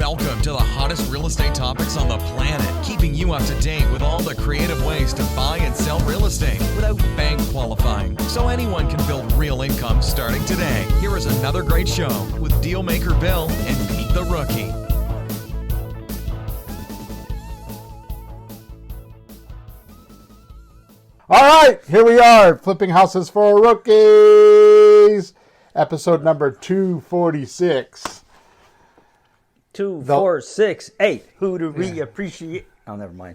Welcome to the hottest real estate topics on the planet, keeping you up to date with all the creative ways to buy and sell real estate without bank qualifying, so anyone can build real income starting today. Here is another great show with Dealmaker Bill and Pete the Rookie. All right, here we are, Flipping Houses for Rookies, episode number 246. 2, 4, 6, 8. Who do we appreciate? Oh, never mind.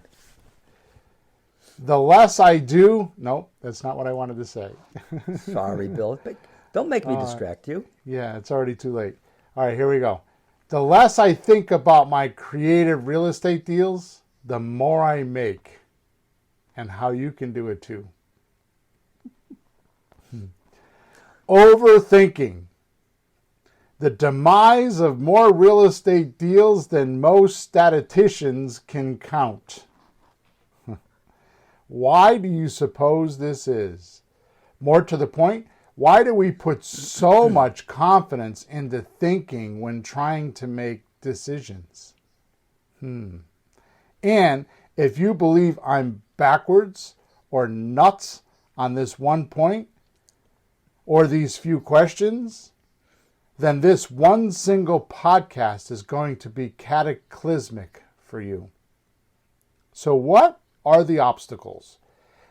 The less I do... Nope, that's not what I wanted to say. Sorry, Bill. Don't make me distract you. Yeah, it's already too late. All right, here we go. The less I think about my creative real estate deals, the more I make. And how you can do it too. Overthinking. The demise of more real estate deals than most statisticians can count. Why do you suppose this is? More to the point, why do we put so much confidence into thinking when trying to make decisions? And if you believe I'm backwards or nuts on this one point or these few questions, then this one single podcast is going to be cataclysmic for you. So what are the obstacles?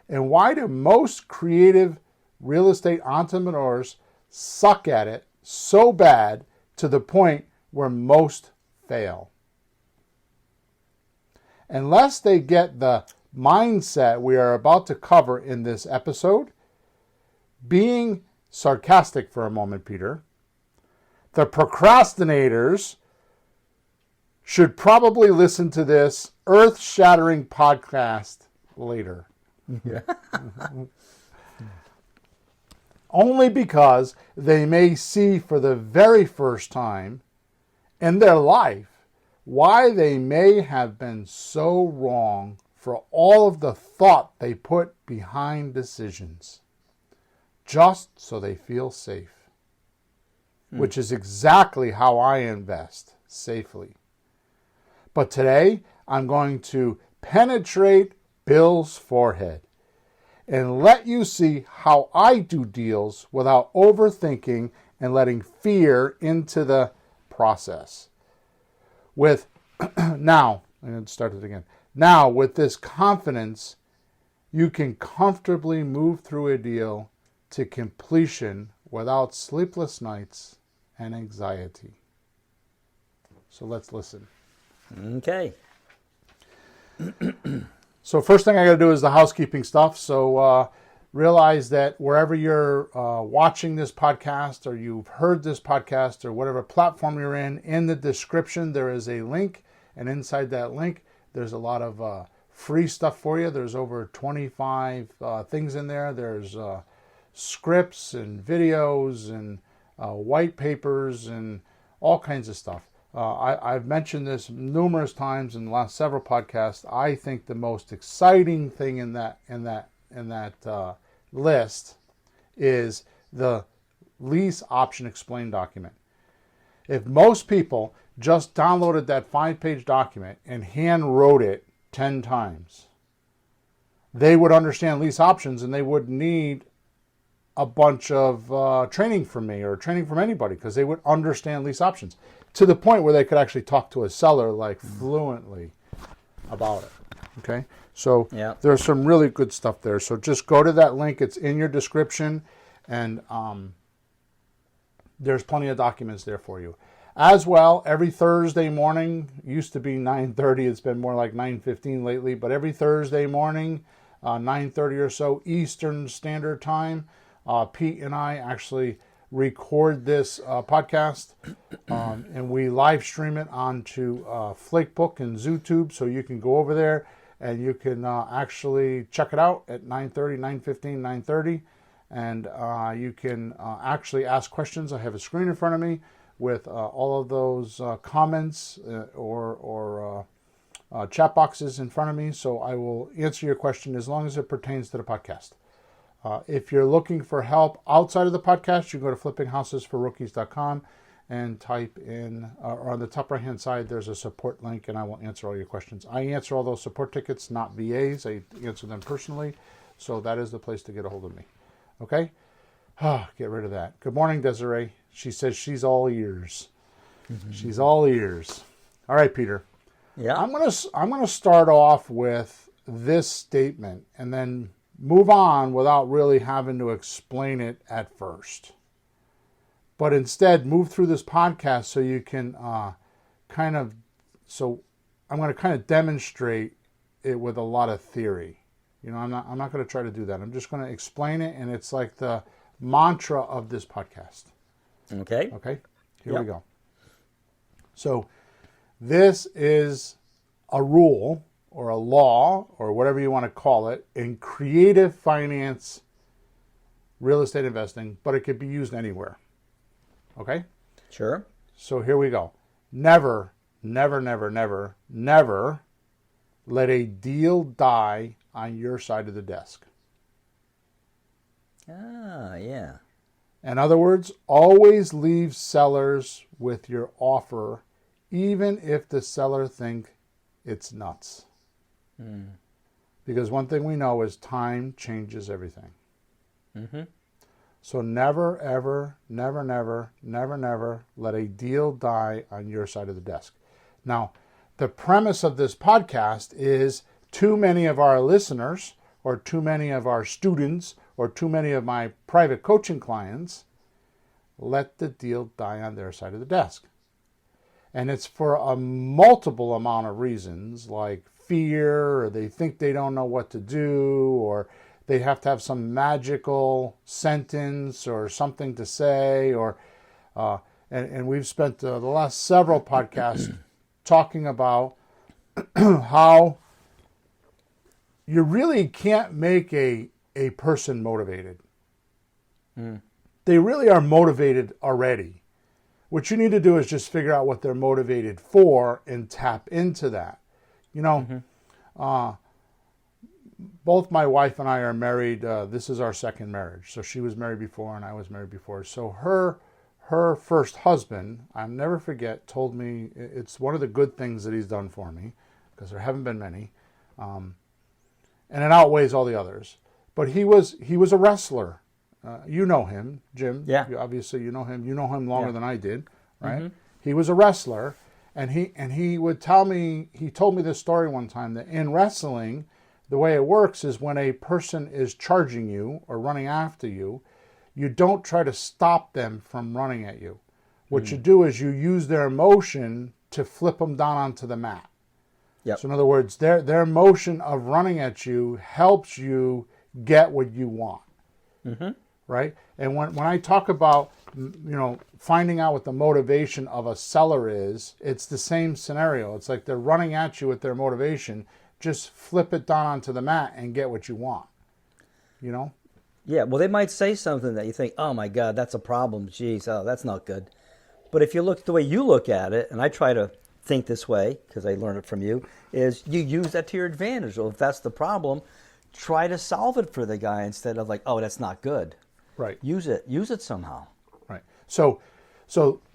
And why do most creative real estate entrepreneurs suck at it so bad to the point where most fail? Unless they get the mindset we are about to cover in this episode, being sarcastic for a moment, Peter, the procrastinators should probably listen to this earth-shattering podcast later. Yeah. Only because they may see for the very first time in their life why they may have been so wrong for all of the thought they put behind decisions, just so they feel safe. Which is exactly how I invest safely. But today, I'm going to penetrate Bill's forehead and let you see how I do deals without overthinking and letting fear into the process. Now, I'm going to start it again. Now, with this confidence, you can comfortably move through a deal to completion without sleepless nights and anxiety. So let's listen. Okay. So first thing I got to do is the housekeeping stuff. So realize that wherever you're watching this podcast or you've heard this podcast or whatever platform you're in the description there is a link. And inside that link, there's a lot of free stuff for you. There's over 25 things in there. There's scripts and videos and white papers and all kinds of stuff. I've mentioned this numerous times in the last several podcasts. I think the most exciting thing in that list is the lease option explain document. If most people just downloaded that 5-page document and hand wrote it 10 times, they would understand lease options and they wouldn't need a bunch of training from me or training from anybody because they would understand lease options to the point where they could actually talk to a seller like fluently about it. Okay, so there's some really good stuff there. So just go to that link. It's in your description, and there's plenty of documents there for you. As well, every Thursday morning, used to be 9:30. It's been more like 9:15 lately, but every Thursday morning, 9:30 or so Eastern Standard Time, Pete and I actually record this podcast and we live stream it onto Flakebook and ZooTube, so you can go over there and you can actually check it out at 9:30, 9:15, 9:30, and you can actually ask questions. I have a screen in front of me with all of those comments or chat boxes in front of me, so I will answer your question as long as it pertains to the podcast. If you're looking for help outside of the podcast, you can go to flippinghousesforrookies.com and type in, or on the top right hand side, there's a support link, and I will answer all your questions. I answer all those support tickets, not VAs. I answer them personally. So that is the place to get a hold of me. Okay? Get rid of that. Good morning, Desiree. She says she's all ears. She's all ears. All right, Peter. Yeah. I'm gonna start off with this statement and then move on without really having to explain it at first. But instead, move through this podcast so you can I'm going to kind of demonstrate it with a lot of theory. You know, I'm not going to try to do that. I'm just going to explain it, and it's like the mantra of this podcast. Okay. Okay? Here we go. So, this is a rule or a law or whatever you want to call it in creative finance, real estate investing, but it could be used anywhere. Okay? Sure. So here we go. Never, never, never, never, never let a deal die on your side of the desk. Ah, yeah. In other words, always leave sellers with your offer, even if the seller think it's nuts. Because one thing we know is time changes everything. So never, ever, never, never, never, never let a deal die on your side of the desk. Now, the premise of this podcast is too many of our listeners or too many of our students or too many of my private coaching clients let the deal die on their side of the desk. And it's for a multiple amount of reasons, like fear, or they think they don't know what to do, or they have to have some magical sentence or something to say, or and we've spent the last several podcasts talking about how you really can't make a person motivated. They really are motivated already. What you need to do is just figure out what they're motivated for and tap into that. You know, both my wife and I are married. This is our second marriage. So she was married before and I was married before. So her first husband, I'll never forget, told me it's one of the good things that he's done for me, because there haven't been many. And it outweighs all the others. But he was a wrestler. You know him, Jim. Yeah. Obviously, you know him. You know him longer than I did, right? He was a wrestler, and he would tell me. He told me this story one time that in wrestling, the way it works is when a person is charging you or running after you, you don't try to stop them from running at you. What you do is you use their emotion to flip them down onto the mat. Yep. So in other words, their motion of running at you helps you get what you want. Right? And when I talk about, finding out what the motivation of a seller is, it's the same scenario. It's like they're running at you with their motivation. Just flip it down onto the mat and get what you want. You know? Yeah, well, they might say something that you think, oh my God, that's a problem. Jeez, oh, that's not good. But if you look the way you look at it, and I try to think this way, because I learned it from you, is you use that to your advantage. Well, if that's the problem, try to solve it for the guy instead of like, oh, that's not good. Right. Use it somehow. Right. So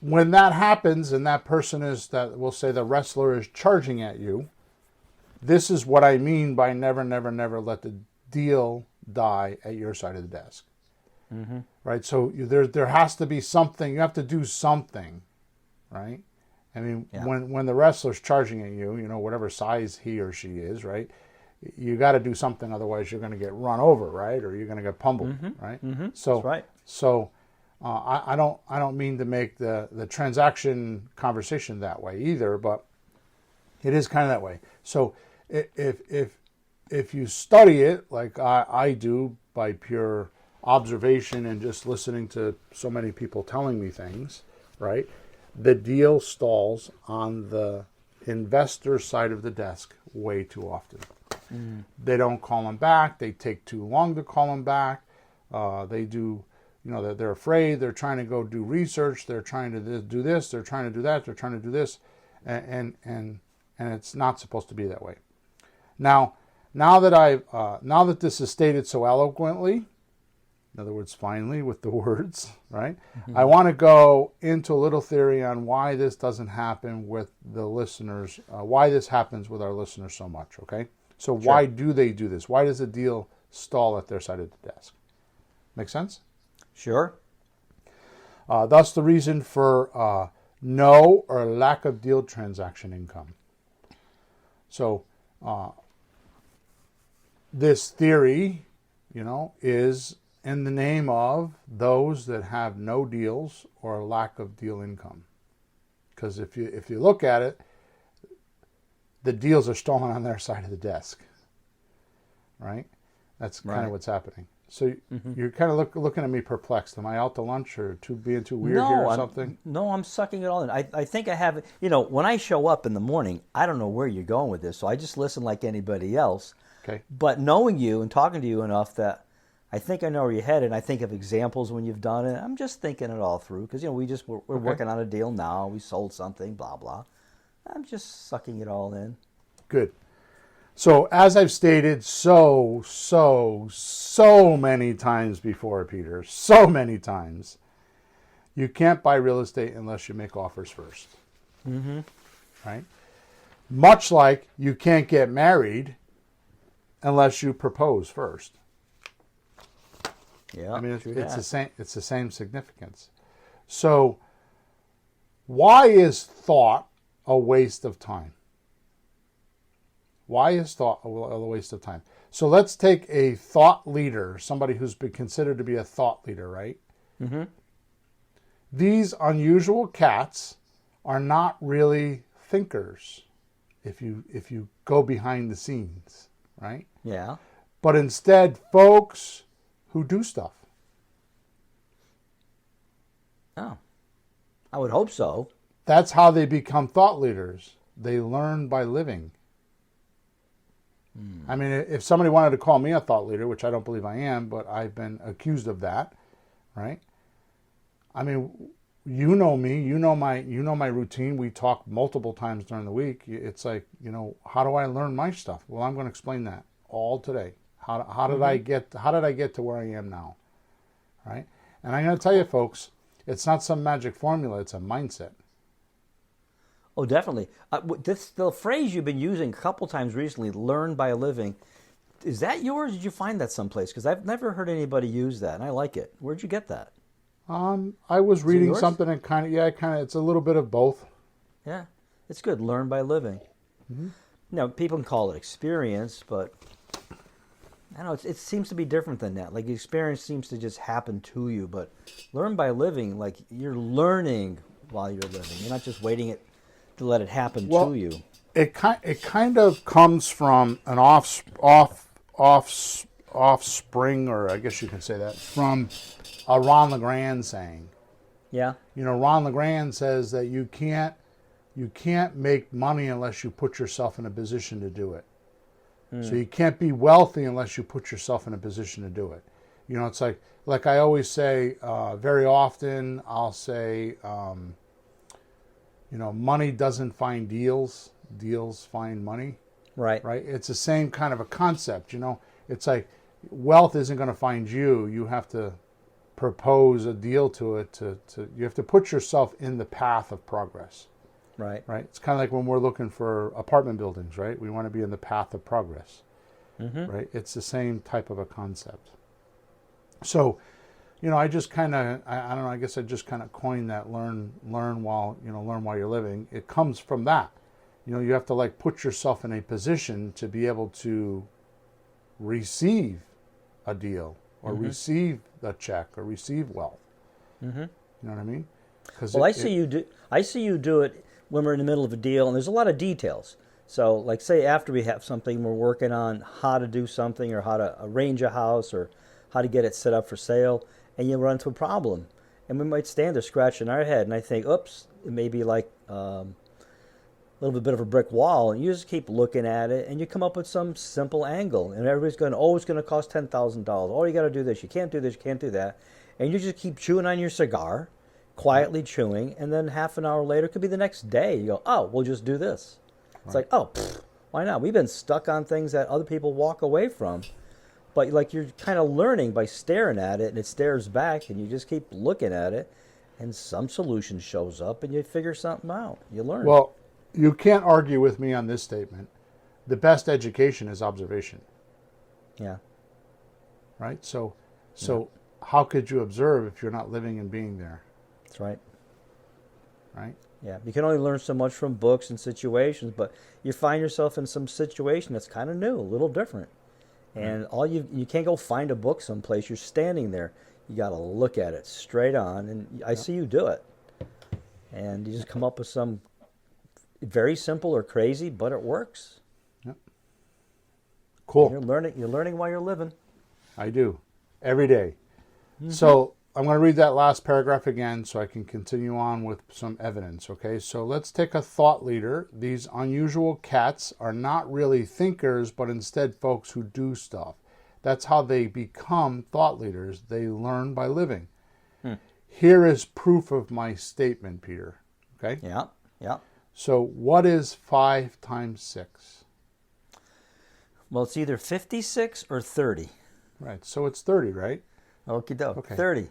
when that happens and that person we'll say the wrestler is charging at you, this is what I mean by never, never, never let the deal die at your side of the desk. Right. So there has to be something. You have to do something. Right. I mean, when the wrestler's charging at you, whatever size he or she is, right, you got to do something, otherwise you're going to get run over, right, or you're going to get pummeled, right? So, that's right. So, I don't mean to make the transaction conversation that way either, but it is kind of that way. So, if you study it like I do by pure observation and just listening to so many people telling me things, right, the deal stalls on the investor side of the desk way too often. They don't call them back. They take too long to call them back. They do, they're afraid. They're trying to go do research. They're trying to do this. They're trying to do that. They're trying to do this, and it's not supposed to be that way. Now that this is stated so eloquently, In other words, finally, with the words, right? I want to go into a little theory on why this doesn't happen with the listeners, why this happens with our listeners so much, okay? So why do they do this? Why does a deal stall at their side of the desk? Make sense? Sure. Thus the reason for no or lack of deal transaction income. So this theory, is in the name of those that have no deals or a lack of deal income. Because if you look at it, the deals are stolen on their side of the desk, right? That's kind of what's happening. So you're kind of looking at me perplexed. Am I out to lunch or being too weird here or something? No, I'm sucking it all in. I think I have, when I show up in the morning, I don't know where you're going with this, so I just listen like anybody else. Okay. But knowing you and talking to you enough that I think I know where you're headed, and I think of examples when you've done it. I'm just thinking it all through because, we're working on a deal now. We sold something, blah, blah. I'm just sucking it all in. Good. So as I've stated so many times before, Peter, so many times, you can't buy real estate unless you make offers first. Mm-hmm. Right? Much like you can't get married unless you propose first. Yeah, I mean, it's the same. It's the same significance. So, why is thought a waste of time? Why is thought a waste of time? So let's take a thought leader, somebody who's been considered to be a thought leader, right? Mm-hmm. These unusual cats are not really thinkers, if you go behind the scenes, right? Yeah. But instead, folks who do stuff. Oh, I would hope so. That's how they become thought leaders. They learn by living. I mean, if somebody wanted to call me a thought leader, which I don't believe I am, but I've been accused of that, right? I mean, you know me, you know my routine. We talk multiple times during the week. It's like, how do I learn my stuff? Well, I'm going to explain that all today. How did I get to where I am now, right? And I'm going to tell you, folks, it's not some magic formula. It's a mindset. Oh, definitely. The phrase you've been using a couple times recently, learn by living, is that yours? Did you find that someplace? Because I've never heard anybody use that, and I like it. Where'd you get that? I was reading something and it's a little bit of both. Yeah, it's good. Learn by living. Mm-hmm. Now, people can call it experience, but I don't know, it seems to be different than that. Like, experience seems to just happen to you, but learn by living, like you're learning while you're living. You're not just waiting to let it happen to you. It kind of comes from an offspring, or I guess you can say that, from a Ron LeGrand saying. Yeah. Ron LeGrand says that you can't make money unless you put yourself in a position to do it. So you can't be wealthy unless you put yourself in a position to do it. It's like I always say, very often I'll say, money doesn't find deals, deals find money. Right. Right? It's the same kind of a concept, It's like wealth isn't going to find you. You have to propose a deal to it. You have to put yourself in the path of progress. Right. Right. It's kind of like when we're looking for apartment buildings, right? We want to be in the path of progress. Mm-hmm. Right. It's the same type of a concept. So, I just kind of, I don't know, I guess I just kind of coined that learn while you're living. It comes from that. You have to put yourself in a position to be able to receive a deal or receive a check or receive wealth. Mm-hmm. You know what I mean? Well, I see you do it when we're in the middle of a deal, and there's a lot of details. So, like, say after we have something, we're working on how to do something or how to arrange a house or how to get it set up for sale, and you run into a problem. And we might stand there scratching our head, and I think, oops, it may be like a little bit of a brick wall, and you just keep looking at it, and you come up with some simple angle, and everybody's going, oh, it's going to cost $10,000. Oh, you got to do this. You can't do this. You can't do that. And you just keep chewing on your cigar, quietly chewing, and then half an hour later, it could be the next day, you go, oh, we'll just do this. It's like, oh, why not? We've been stuck on things that other people walk away from. But like you're kind of learning by staring at it, and it stares back, and you just keep looking at it, and some solution shows up, and you figure something out. You learn. Well, you can't argue with me on this statement. The best education is observation. Yeah. Right? So how could you observe if you're not living and being there? That's right. Right? Yeah. You can only learn so much from books and situations, but you find yourself in some situation that's kind of new, a little different. And all you can't go find a book someplace. You're standing there. You got to look at it straight on, and I see you do it. And you just come up with some very simple or crazy, but it works. Yep. Cool. You're learning while you're living. I do. Every day. So I'm going to read that last paragraph again so I can continue on with some evidence, okay? So let's take a thought leader. These unusual cats are not really thinkers, but instead folks who do stuff. That's how they become thought leaders. They learn by living. Here is proof of my statement, Peter, okay? Yeah, yeah. So what is 5 times 6? Well, it's either 56 or 30. Right, so it's 30, right? Okie doke. Okay. 30.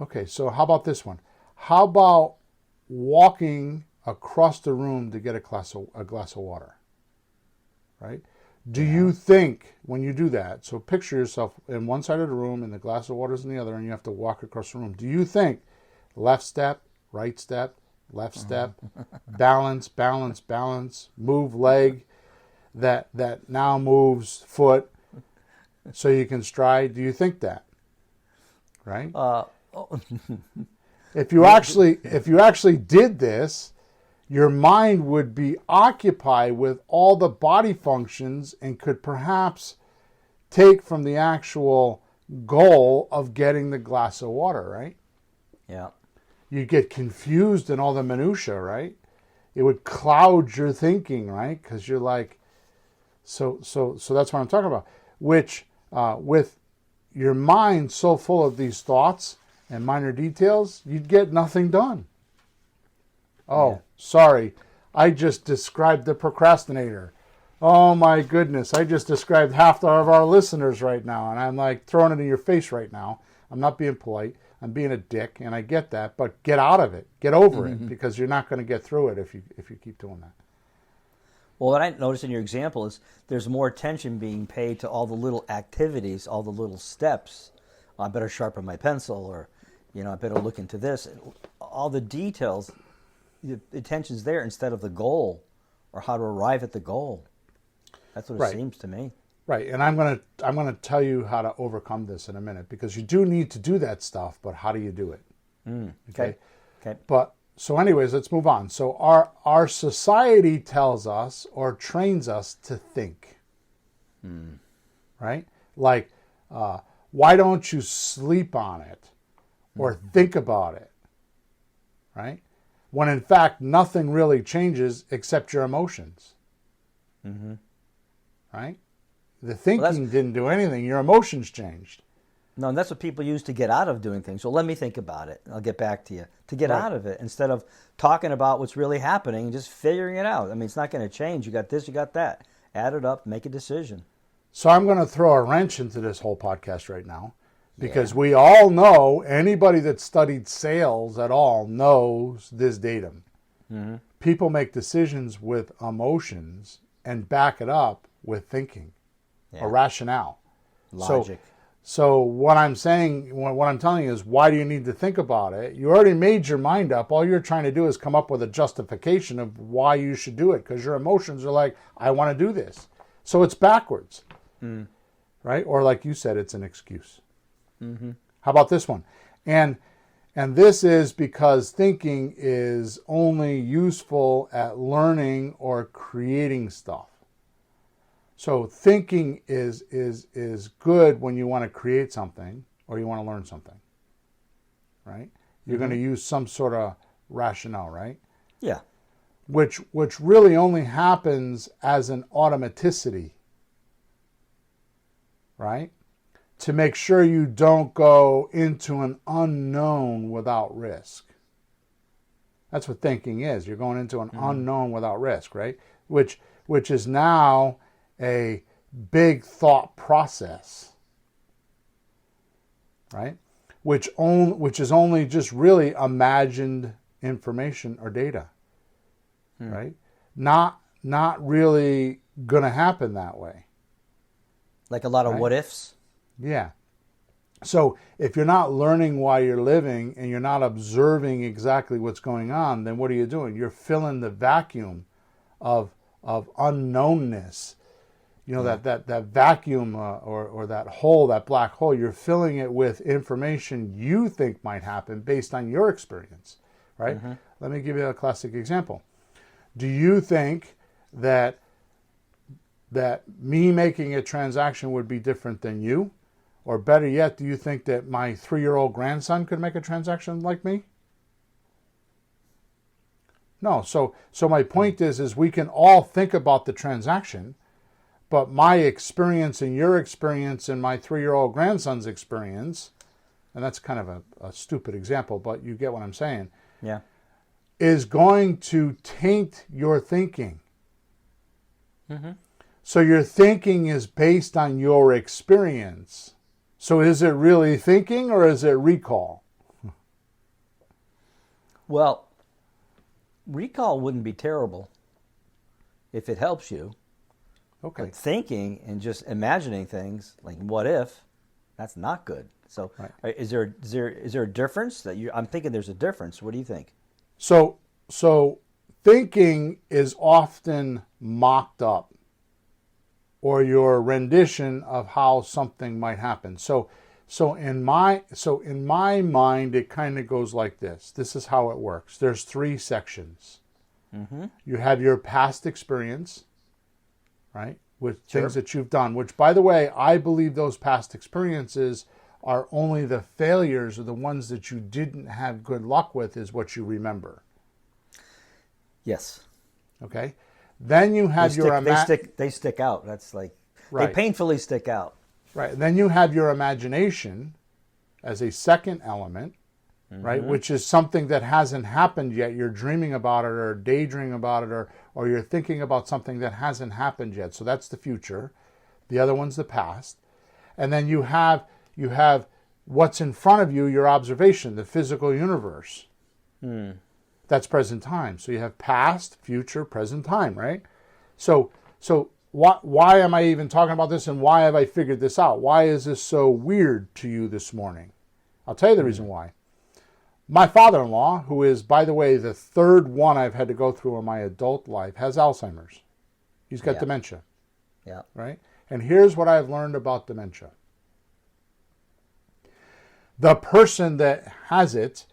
Okay, so how about this one? How about walking across the room to get a glass of water? Right? Do you think when you do that, so picture yourself in one side of the room and the glass of water is in the other and you have to walk across the room. Do you think left step, left step, balance, balance, balance, move leg, that now moves foot so you can stride? Do you think that? Right? If you actually did this, your mind would be occupied with all the body functions and could perhaps take from the actual goal of getting the glass of water, right? Yeah. You get confused in all the minutia, right? It would cloud your thinking, right? Because you're like, so that's what I'm talking about. Which, with your mind so full of these thoughts and minor details, you'd get nothing done. Oh, sorry. I just described the procrastinator. Oh my goodness. I just described half of our listeners right now. And I'm like throwing it in your face right now. I'm not being polite. I'm being a dick. And I get that. But get out of it. Get over it. Because you're not going to get through it if you keep doing that. Well, what I noticed in your example is there's more attention being paid to all the little activities, all the little steps. I better sharpen my pencil, or, I better look into this. All the details, the attention's there instead of the goal or how to arrive at the goal. That's what it seems to me. Right, and I'm gonna tell you how to overcome this in a minute, because you do need to do that stuff, but how do you do it? Okay. But so anyways, let's move on. So our society tells us or trains us to think. Right? Like, why don't you sleep on it or think about it? Right? When in fact, nothing really changes except your emotions. Right? The thinking didn't do anything. Your emotions changed. No, and that's what people use to get out of doing things. So let me think about it. I'll get back to you. To get out of it, instead of talking about what's really happening and just figuring it out. I mean, it's not going to change. You got this, you got that. Add it up, make a decision. So I'm going to throw a wrench into this whole podcast right now, because we all know, anybody that studied sales at all knows this datum. People make decisions with emotions and back it up with thinking or rationale. Logic. So what I'm saying, what I'm telling you is, why do you need to think about it? You already made your mind up. All you're trying to do is come up with a justification of why you should do it, because your emotions are like, I want to do this. So it's backwards, right? Or like you said, it's an excuse. How about this one? And this is because thinking is only useful at learning or creating stuff. So thinking is good when you want to create something or you want to learn something, right? You're going to use some sort of rationale, right? Yeah. Which really only happens as an automaticity, right? To make sure you don't go into an unknown without risk. That's what thinking is. You're going into an unknown without risk, right? Which is now a big thought process, right? Which is only just really imagined information or data, right? Not really going to happen that way. Like a lot of Right? what ifs. Yeah. So if you're not learning why you're living and you're not observing exactly what's going on, then what are you doing? You're filling the vacuum of unknownness. You know, that vacuum or that hole, that black hole, you're filling it with information you think might happen based on your experience, right? Let me give you a classic example. Do you think that me making a transaction would be different than you? Or better yet, do you think that my 3-year-old grandson could make a transaction like me? No. So my point is we can all think about the transaction, but my experience and your experience and my 3-year-old grandson's experience, and that's kind of a stupid example, but you get what I'm saying, Yeah. is going to taint your thinking. So your thinking is based on your experience. So is it really thinking or is it recall? Well, recall wouldn't be terrible if it helps you. Okay. But thinking and just imagining things, like what if, that's not good. So is there a difference that I'm thinking there's a difference. What do you think? So thinking is often mocked up, or your rendition of how something might happen. So in my mind, it kind of goes like this. This is how it works. There's 3 sections. You have your past experience, right, with things that you've done. Which, by the way, I believe those past experiences are only the failures, or the ones that you didn't have good luck with, is what you remember. Yes. Okay. Then you have they stick out. That's like Right. they painfully stick out. Right. Then you have your imagination as a second element, right? Which is something that hasn't happened yet. You're dreaming about it or daydreaming about it, or you're thinking about something that hasn't happened yet. So that's the future. The other one's the past. And then you have what's in front of you, your observation, the physical universe. That's present time. So you have past, future, present time, right? So why am I even talking about this, and why have I figured this out? Why is this so weird to you this morning? I'll tell you the reason why. My father-in-law, who is, by the way, the 3rd one I've had to go through in my adult life, has Alzheimer's. He's got dementia. Yeah. Right? And here's what I've learned about dementia. The person that has it,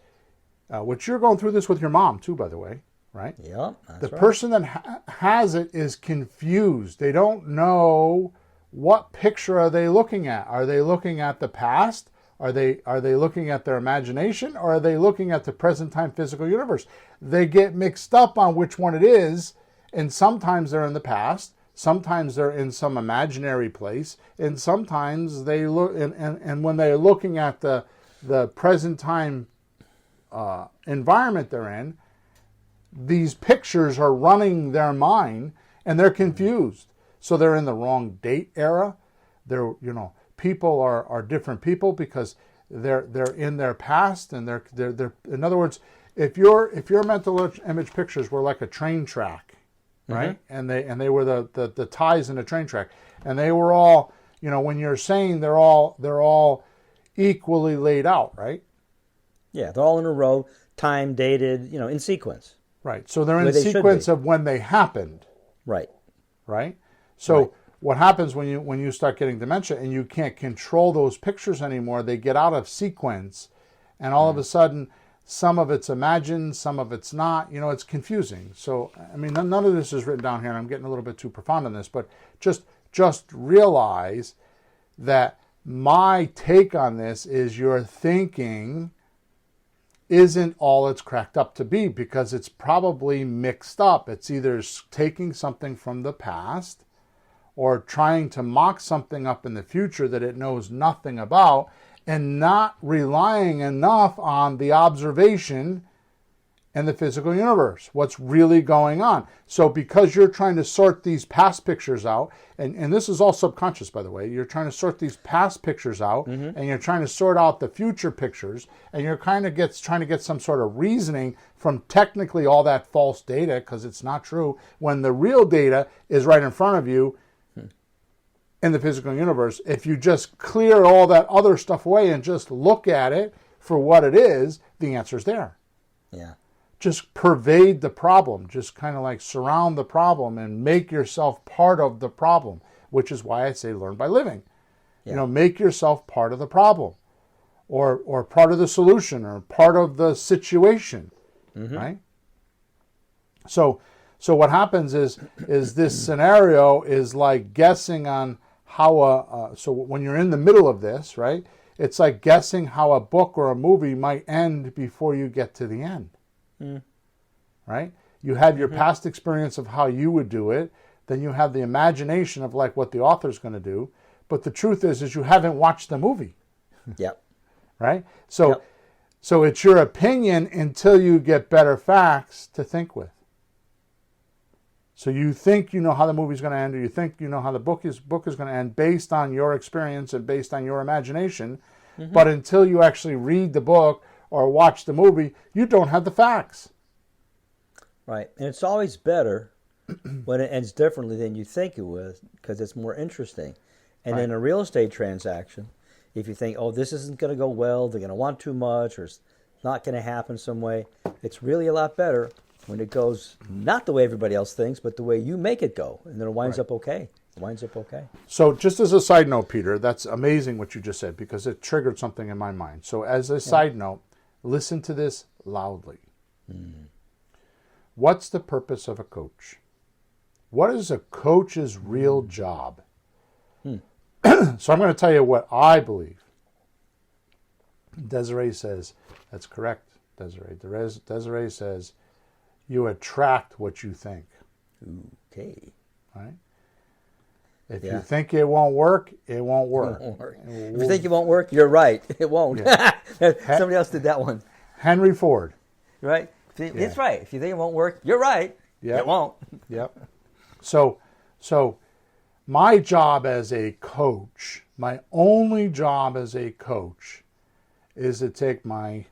which you're going through this with your mom too, by the way, right? Yeah, that's the right. person that has it is confused. They don't know what picture are they looking at. Are they looking at the past? Are they looking at their imagination, or are they looking at the present time physical universe? They get mixed up on which one it is, and sometimes they're in the past, sometimes they're in some imaginary place, and sometimes they look and when they're looking at the present time environment they're in, these pictures are running their mind and they're confused. So they're in the wrong date era. They're, people are different people because they're in their past, and they're in other words, if your mental image pictures were like a train track, right? And they were the ties in a train track, and they were all, when you're saying they're all equally laid out, right? Yeah, they're all in a row, time dated, in sequence. Right. So they're in sequence of when they happened. Right. Right. So what happens when you start getting dementia and you can't control those pictures anymore? They get out of sequence, and all of a sudden, some of it's imagined, some of it's not. It's confusing. So I mean, none of this is written down here, and I'm getting a little bit too profound on this, but just realize that my take on this is your thinking isn't all it's cracked up to be, because it's probably mixed up. It's either taking something from the past or trying to mock something up in the future that it knows nothing about, and not relying enough on the observation in the physical universe, what's really going on. So because you're trying to sort these past pictures out, and this is all subconscious, by the way, you're trying to sort these past pictures out, and you're trying to sort out the future pictures, and you're kind of trying to get some sort of reasoning from technically all that false data, because it's not true, when the real data is right in front of you in the physical universe. If you just clear all that other stuff away and just look at it for what it is, the answer's there. Yeah. Just pervade the problem. Just kind of like surround the problem and make yourself part of the problem, which is why I say learn by living. Yeah. Make yourself part of the problem, or part of the solution, or part of the situation, right? So what happens is this scenario is like guessing on how so when you're in the middle of this, right? It's like guessing how a book or a movie might end before you get to the end. Right? You have your past experience of how you would do it, then you have the imagination of like what the author's going to do, but the truth is you haven't watched the movie. Yep. Right? So it's your opinion until you get better facts to think with. So you think you know how the movie's going to end, or you think you know how the book is going to end based on your experience and based on your imagination, but until you actually read the book or watch the movie, you don't have the facts. Right. And it's always better when it ends differently than you think it would, because it's more interesting. And in a real estate transaction, if you think, oh, this isn't going to go well, they're going to want too much, or it's not going to happen some way, it's really a lot better when it goes not the way everybody else thinks, but the way you make it go. And then it winds up okay. It winds up okay. So just as a side note, Peter, that's amazing what you just said, because it triggered something in my mind. So as a side note, listen to this loudly. What's the purpose of a coach? What is a coach's real job? So I'm going to tell you what I believe. Desiree says, that's correct, Desiree. Desiree says, you attract what you think. Okay. Right? If you think it won't work, it won't work. If you think it won't work, you're right. It won't. Yeah. Somebody else did that one. Henry Ford. Right? It's right. If you think it won't work, you're right. Yep. It won't. Yep. So my job as a coach, my only job as a coach, is to take my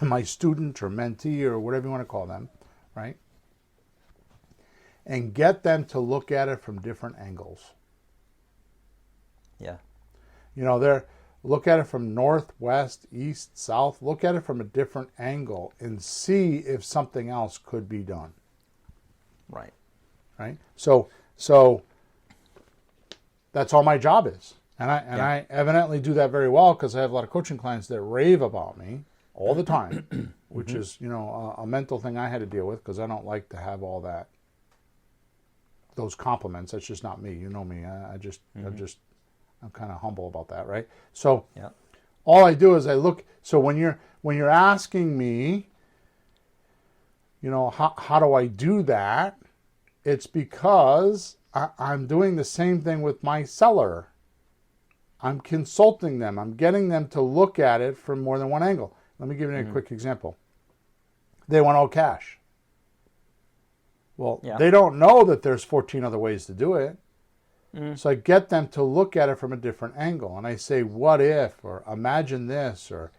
my student or mentee or whatever you want to call them, right? And get them to look at it from different angles. Yeah. They're look at it from north, west, east, south. Look at it from a different angle and see if something else could be done. Right. Right? So that's all my job is. And I evidently do that very well, because I have a lot of coaching clients that rave about me all the time, which is, a mental thing I had to deal with, because I don't like to have all those compliments. That's just not me. You know me. I'm kind of humble about that, right? So all I do is I look. So when you're asking me, how do I do that? It's because I'm doing the same thing with my seller. I'm consulting them. I'm getting them to look at it from more than one angle. Let me give you a quick example. They want all cash. Well, they don't know that there's 14 other ways to do it. So I get them to look at it from a different angle. And I say, what if, or imagine this, or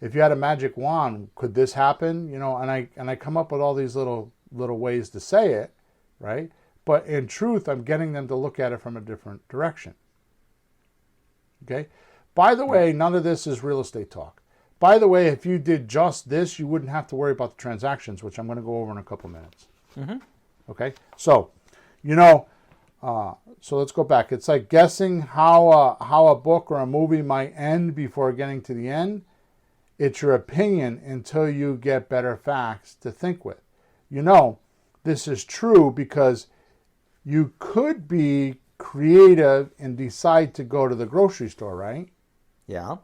if you had a magic wand, could this happen? And I come up with all these little ways to say it, right? But in truth, I'm getting them to look at it from a different direction. Okay? By the way, none of this is real estate talk. By the way, if you did just this, you wouldn't have to worry about the transactions, which I'm going to go over in a couple minutes. Okay? So, so let's go back. It's like guessing how a book or a movie might end before getting to the end. It's your opinion until you get better facts to think with. This is true because you could be creative and decide to go to the grocery store, right? Yeah.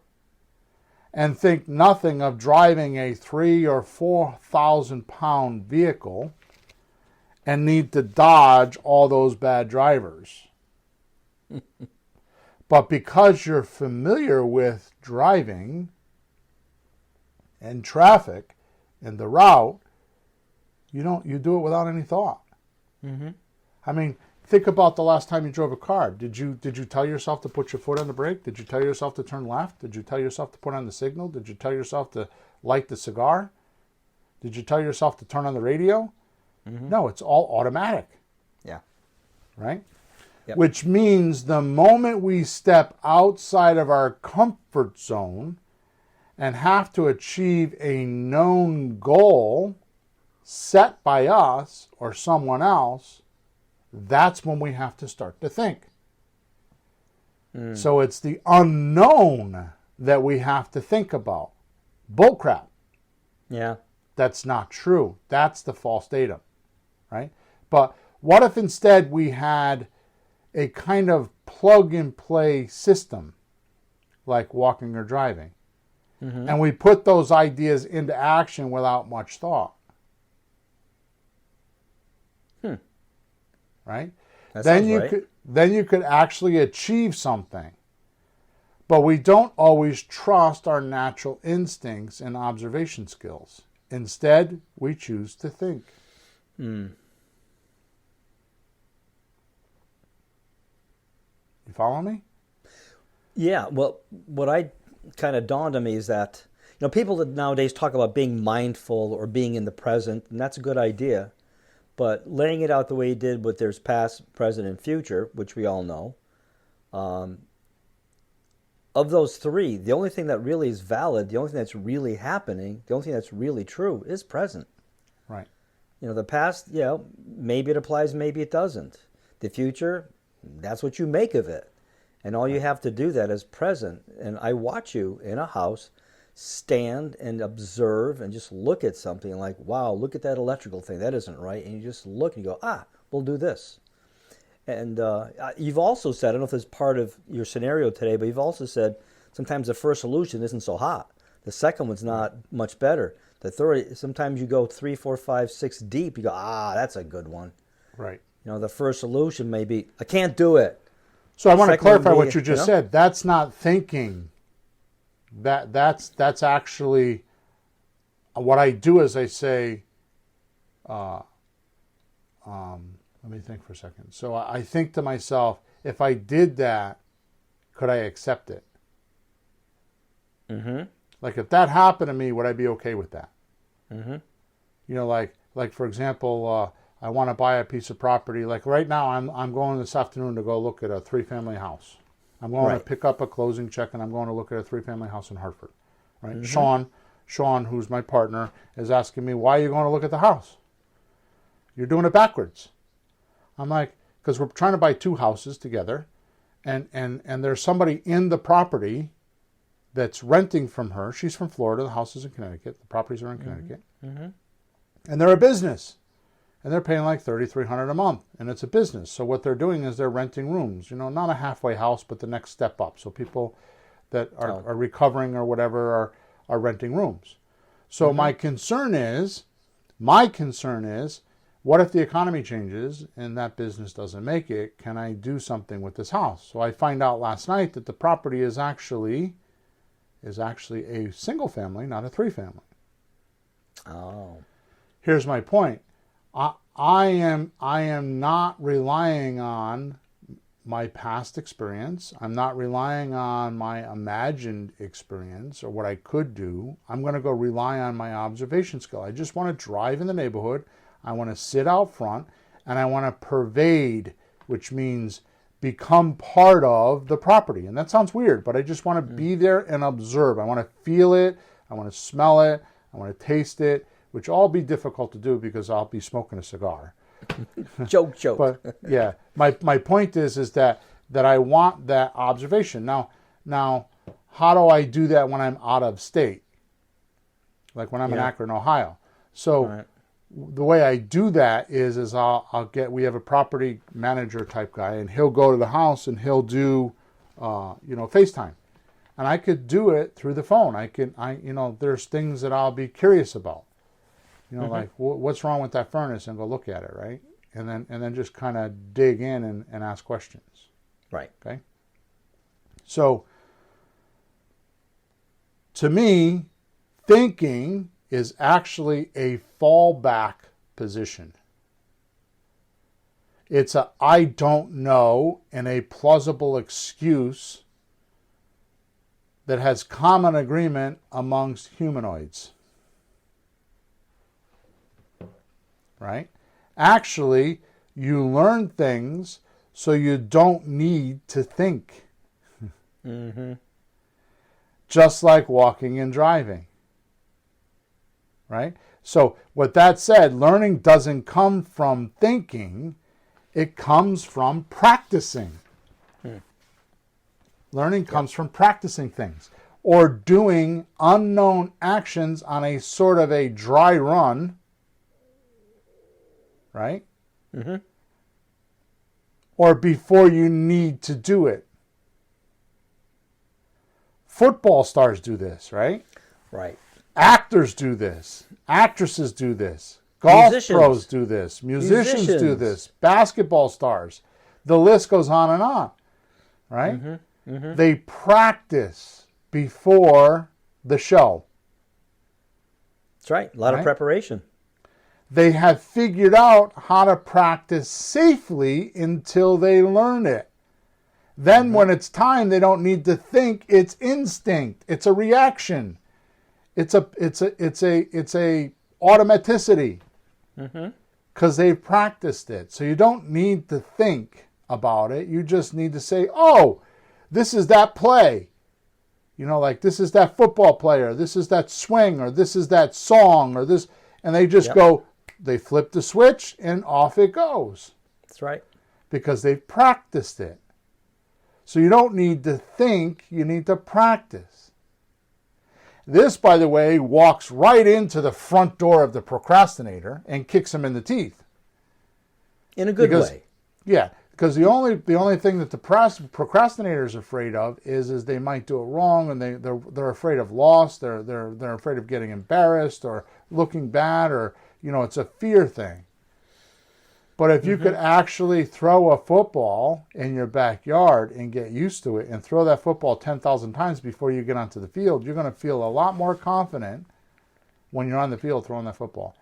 And think nothing of driving a 3,000 or 4,000 pound vehicle and need to dodge all those bad drivers. But because you're familiar with driving and traffic, and the route, you do it without any thought. Mm-hmm. I mean, think about the last time you drove a car. Did you tell yourself to put your foot on the brake? Did you tell yourself to turn left? Did you tell yourself to put on the signal? Did you tell yourself to light the cigar? Did you tell yourself to turn on the radio? Mm-hmm. No, it's all automatic. Yeah. Right? Yep. Which means the moment we step outside of our comfort zone and have to achieve a known goal set by us or someone else, that's when we have to start to think. So it's the unknown that we have to think about. Bullcrap. Yeah. That's not true. That's the false datum, right? But what if instead we had a kind of plug-and-play system, like walking or driving, and we put those ideas into action without much thought? Right? That then sounds you right. could actually achieve something. But we don't always trust our natural instincts and observation skills. Instead, we choose to think. You follow me? Yeah. Well, what I kind of dawned on me is that, people that nowadays talk about being mindful or being in the present, and that's a good idea. But laying it out the way he did with there's past, present, and future, which we all know, of those three, the only thing that really is valid, the only thing that's really happening, the only thing that's really true is present. Right. The past, maybe it applies, maybe it doesn't. The future, that's what you make of it. And all you have to do that is present. And I watch you in a house stand and observe and just look at something like, wow, look at that electrical thing. That isn't right. And you just look and you go, we'll do this. And you've also said, I don't know if it's part of your scenario today, but you've also said sometimes the first solution isn't so hot. The second one's not much better. The third, sometimes you go 3, 4, 5, 6 deep. You go, that's a good one. Right. The first solution may be, I can't do it. So I want to Second clarify would be, what you just said. That's not thinking. That's actually what I do is I say, let me think for a second. So I think to myself, if I did that, could I accept it? Mm-hmm. Like if that happened to me, would I be okay with that? Mm-hmm. Like for example, I want to buy a piece of property. Like right now, I'm going this afternoon to go look at a 3-family house. I'm going to pick up a closing check, and I'm going to look at a 3-family house in Hartford. Right? Mm-hmm. Sean, who's my partner, is asking me, why are you going to look at the house? You're doing it backwards. I'm like, because we're trying to buy 2 houses together, and there's somebody in the property that's renting from her. She's from Florida. The house is in Connecticut. The properties are in Connecticut. Mm-hmm. And they're a business. And they're paying like $3,300 a month. And it's a business. So what they're doing is they're renting rooms. Not a halfway house, but the next step up. So people that are recovering or whatever are renting rooms. So my concern is, what if the economy changes and that business doesn't make it? Can I do something with this house? So I find out last night that the property is actually a single family, not a 3-family. Oh. Here's my point. I am not relying on my past experience. I'm not relying on my imagined experience or what I could do. I'm going to go rely on my observation skill. I just want to drive in the neighborhood. I want to sit out front, and I want to pervade, which means become part of the property. And that sounds weird, but I just want to be there and observe. I want to feel it. I want to smell it. I want to taste it, which all be difficult to do because I'll be smoking a cigar. Joke. But yeah, my point is that I want that observation. Now, how do I do that when I'm out of state? Like when I'm in Akron, Ohio. So the way I do that is we have a property manager type guy, and he'll go to the house and he'll do FaceTime. And I could do it through the phone. There's things that I'll be curious about. Like what's wrong with that furnace, and go look at it, right? And then just kind of dig in and ask questions. Right. Okay. So to me, thinking is actually a fallback position. It's a I don't know and a plausible excuse that has common agreement amongst humanoids. Right? Actually, you learn things so you don't need to think. Mm-hmm. Just like walking and driving. Right? So, with that said, learning doesn't come from thinking, it comes from practicing. Learning comes from practicing things or doing unknown actions on a sort of a dry run, right? Mm-hmm. Or before you need to do it. Football stars do this, right? Right. Actors do this. Actresses do this. Golf Musicians. pros do this. Musicians do this. Basketball stars. The list goes on and on, right? Mm-hmm. Mm-hmm. They practice before the show. That's right. A lot of preparation. They have figured out how to practice safely until they learn it. Then when it's time, they don't need to think. It's instinct. It's a reaction. It's a automaticity. Because they've practiced it. So you don't need to think about it. You just need to say, oh, this is that play. You know, like this is that football player. This is that swing, or this is that song, or this. And they just go, they flip the switch and off it goes. That's right. Because they've practiced it. So you don't need to think, you need to practice. This, by the way, walks right into the front door of the procrastinator and kicks him in the teeth. In a good way. Yeah, because the only thing that the procrastinator is afraid of is they might do it wrong, and they're afraid of loss. They're afraid of getting embarrassed or looking bad, or it's a fear thing. But if you could actually throw a football in your backyard and get used to it and throw that football 10,000 times before you get onto the field, you're going to feel a lot more confident when you're on the field throwing that football.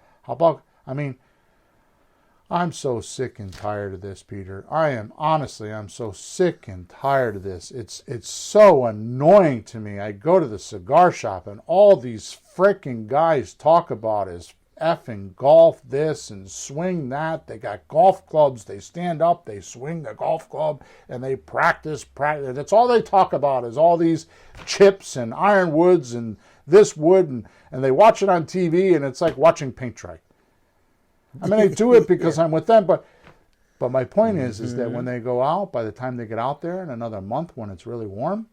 I'm so sick and tired of this, Peter. I'm so sick and tired of this. It's so annoying to me. I go to the cigar shop and all these freaking guys talk about is effing golf this and swing that. They got golf clubs. They stand up, they swing the golf club, and they practice. That's all they talk about is all these chips and ironwoods and this wood, and they watch it on TV, and it's like watching paint dry. I do it because I'm with them, but my point is that when they go out, by the time they get out there in another month when it's really warm,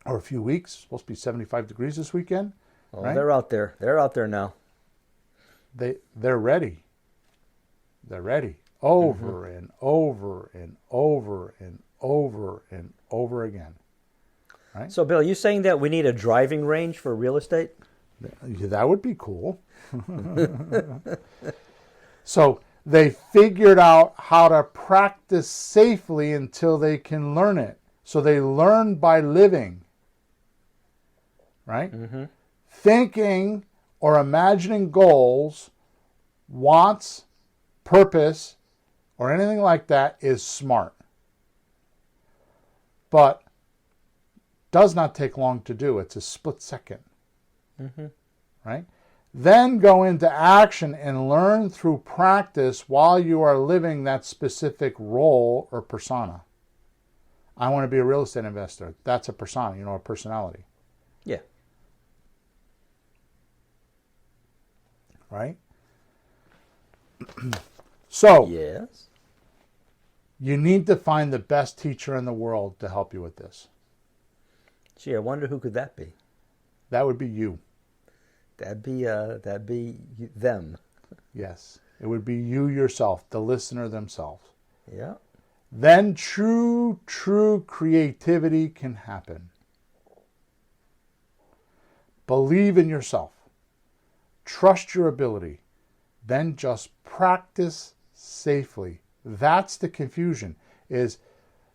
or a few weeks, it's supposed to be 75 degrees this weekend. Oh, right? They're out there. They're out there now. They're ready. They're ready. Over and over and over and over and over again. Right? So, Bill, are you saying that we need a driving range for real estate? That would be cool. So they figured out how to practice safely until they can learn it. So they learn by living. Right? Thinking or imagining goals, wants, purpose, or anything like that is smart. But does not take long to do. It's a split second. Right? Then go into action and learn through practice while you are living that specific role or persona. I want to be a real estate investor. That's a persona, a personality. Yeah. Right? So, yes, you need to find the best teacher in the world to help you with this. Gee, I wonder who could that be? That would be you. That'd be them. Yes. It would be you yourself, the listener themselves. Yeah. Then true creativity can happen. Believe in yourself. Trust your ability. Then just practice safely. That's the confusion. Is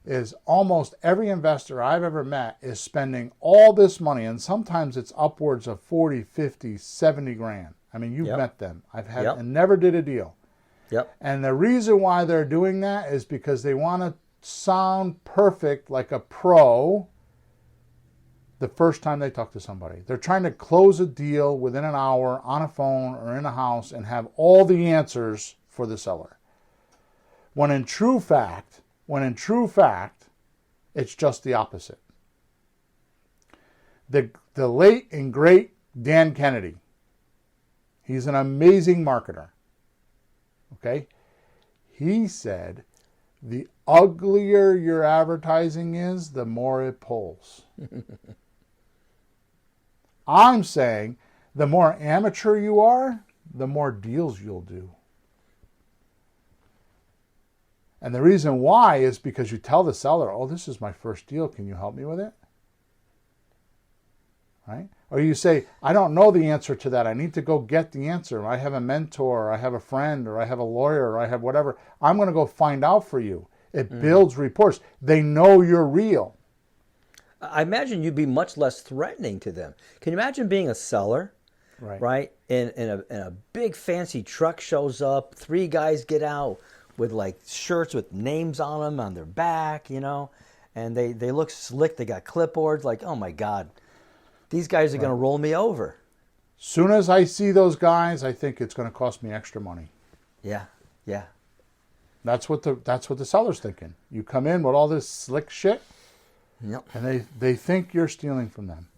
is almost every investor I've ever met is spending all this money, and sometimes it's upwards of 40, 50, 70 grand. I mean, you've met them. I've had and never did a deal. Yep. And the reason why they're doing that is because they want to sound perfect like a pro the first time they talk to somebody. They're trying to close a deal within an hour on a phone or in a house and have all the answers for the seller. When in true fact, it's just the opposite. The late and great Dan Kennedy, he's an amazing marketer. Okay? He said, the uglier your advertising is, the more it pulls. I'm saying the more amateur you are, the more deals you'll do. And the reason why is because you tell the seller, oh, this is my first deal. Can you help me with it? Right? Or you say, I don't know the answer to that. I need to go get the answer. I have a mentor, or I have a friend, or I have a lawyer, or I have whatever. I'm going to go find out for you. It builds reports. They know you're real. I imagine you'd be much less threatening to them. Can you imagine being a seller, right? And a big fancy truck shows up, 3 guys get out with like shirts with names on them on their back, you know, and they look slick. They got clipboards. Like, oh my God, these guys are going to roll me over. Soon as I see those guys, I think it's going to cost me extra money. Yeah, yeah. That's what the seller's thinking. You come in with all this slick shit, and they think you're stealing from them.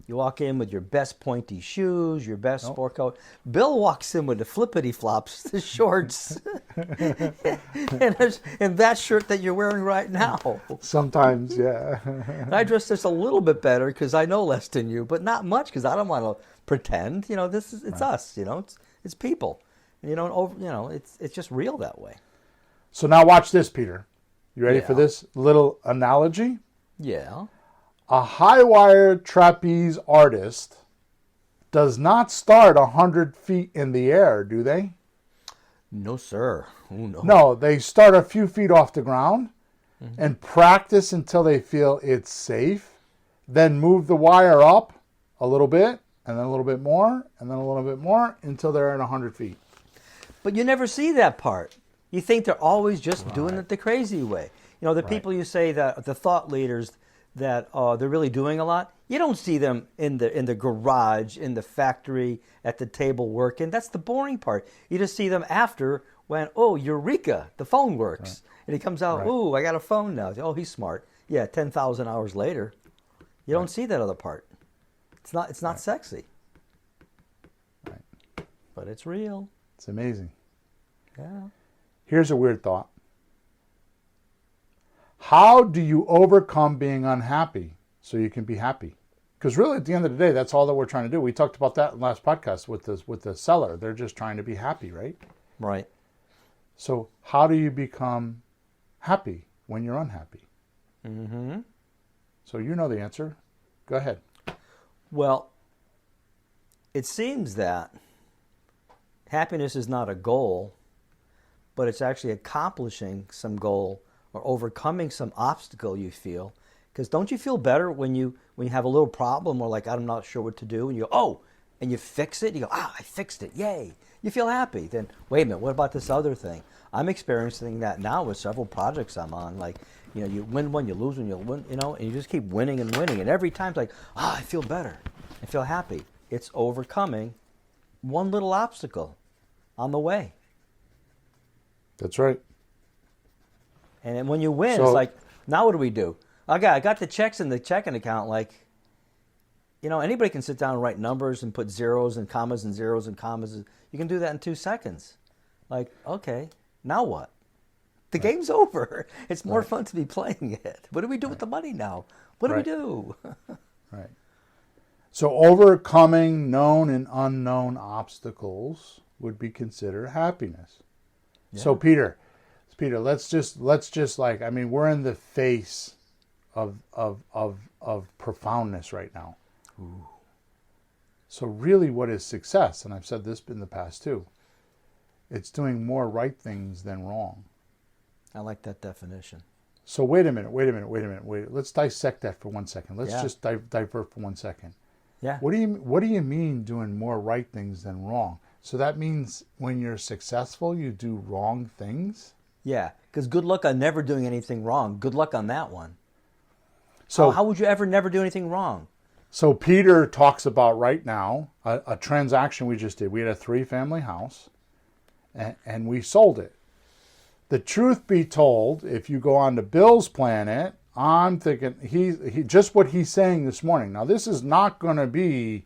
You walk in with your best pointy shoes, your best sport coat. Bill walks in with the flippity flops, the shorts, and that shirt that you're wearing right now. Sometimes, yeah. And I dress just a little bit better because I know less than you, but not much because I don't want to pretend. You know, it's us. You know, it's people. You know, it's just real that way. So now watch this, Peter. You ready for this little analogy? Yeah. A high-wire trapeze artist does not start 100 feet in the air, do they? No, sir. Oh, no. No, they start a few feet off the ground and practice until they feel it's safe, then move the wire up a little bit, and then a little bit more, and then a little bit more, until they're at 100 feet. But you never see that part. You think they're always just doing it the crazy way. You know, the people you say that, the thought leaders, that they're really doing a lot. You don't see them in the garage, in the factory, at the table working. That's the boring part. You just see them after when, oh, eureka, the phone works. And he comes out, oh, I got a phone now. Oh, he's smart. Yeah, 10,000 hours later. You don't see that other part. It's not sexy. Right. But it's real. It's amazing. Yeah. Here's a weird thought. How do you overcome being unhappy so you can be happy? Because really, at the end of the day, that's all that we're trying to do. We talked about that in the last podcast with the seller. They're just trying to be happy, right? Right. So how do you become happy when you're unhappy? Mm-hmm. So you know the answer. Go ahead. Well, it seems that happiness is not a goal, but it's actually accomplishing some goal or overcoming some obstacle you feel. Because don't you feel better when you have a little problem or like, I'm not sure what to do, and you go, oh, and you fix it, you go, I fixed it, yay. You feel happy. Then, wait a minute, what about this other thing? I'm experiencing that now with several projects I'm on. Like, you know, you win one, you lose one, you win, you know, and you just keep winning and winning. And every time it's like, I feel better. I feel happy. It's overcoming one little obstacle on the way. That's right. And then when you win, it's like, now what do we do? I got the checks in the checking account. Like, you know, anybody can sit down and write numbers and put zeros and commas and zeros and commas. You can do that in 2 seconds. Like, okay, now what? The game's over. It's more fun to be playing it. What do we do with the money now? What do we do? Right. So overcoming known and unknown obstacles would be considered happiness. Yeah. So Peter, let's just like, I mean, we're in the face of profoundness right now. Ooh. So really, what is success? And I've said this in the past too. It's doing more right things than wrong. I like that definition. So wait a minute. Let's dissect that for 1 second. Let's Yeah. just divert for 1 second. Yeah. What do you mean doing more right things than wrong? So that means when you're successful, you do wrong things? Yeah, because good luck on never doing anything wrong. Good luck on that one. So how would you ever never do anything wrong? So Peter talks about right now a transaction we just did. We had a 3-family house, and we sold it. The truth be told, if you go on to Bill's planet, I'm thinking he just what he's saying this morning. Now, this is not going to be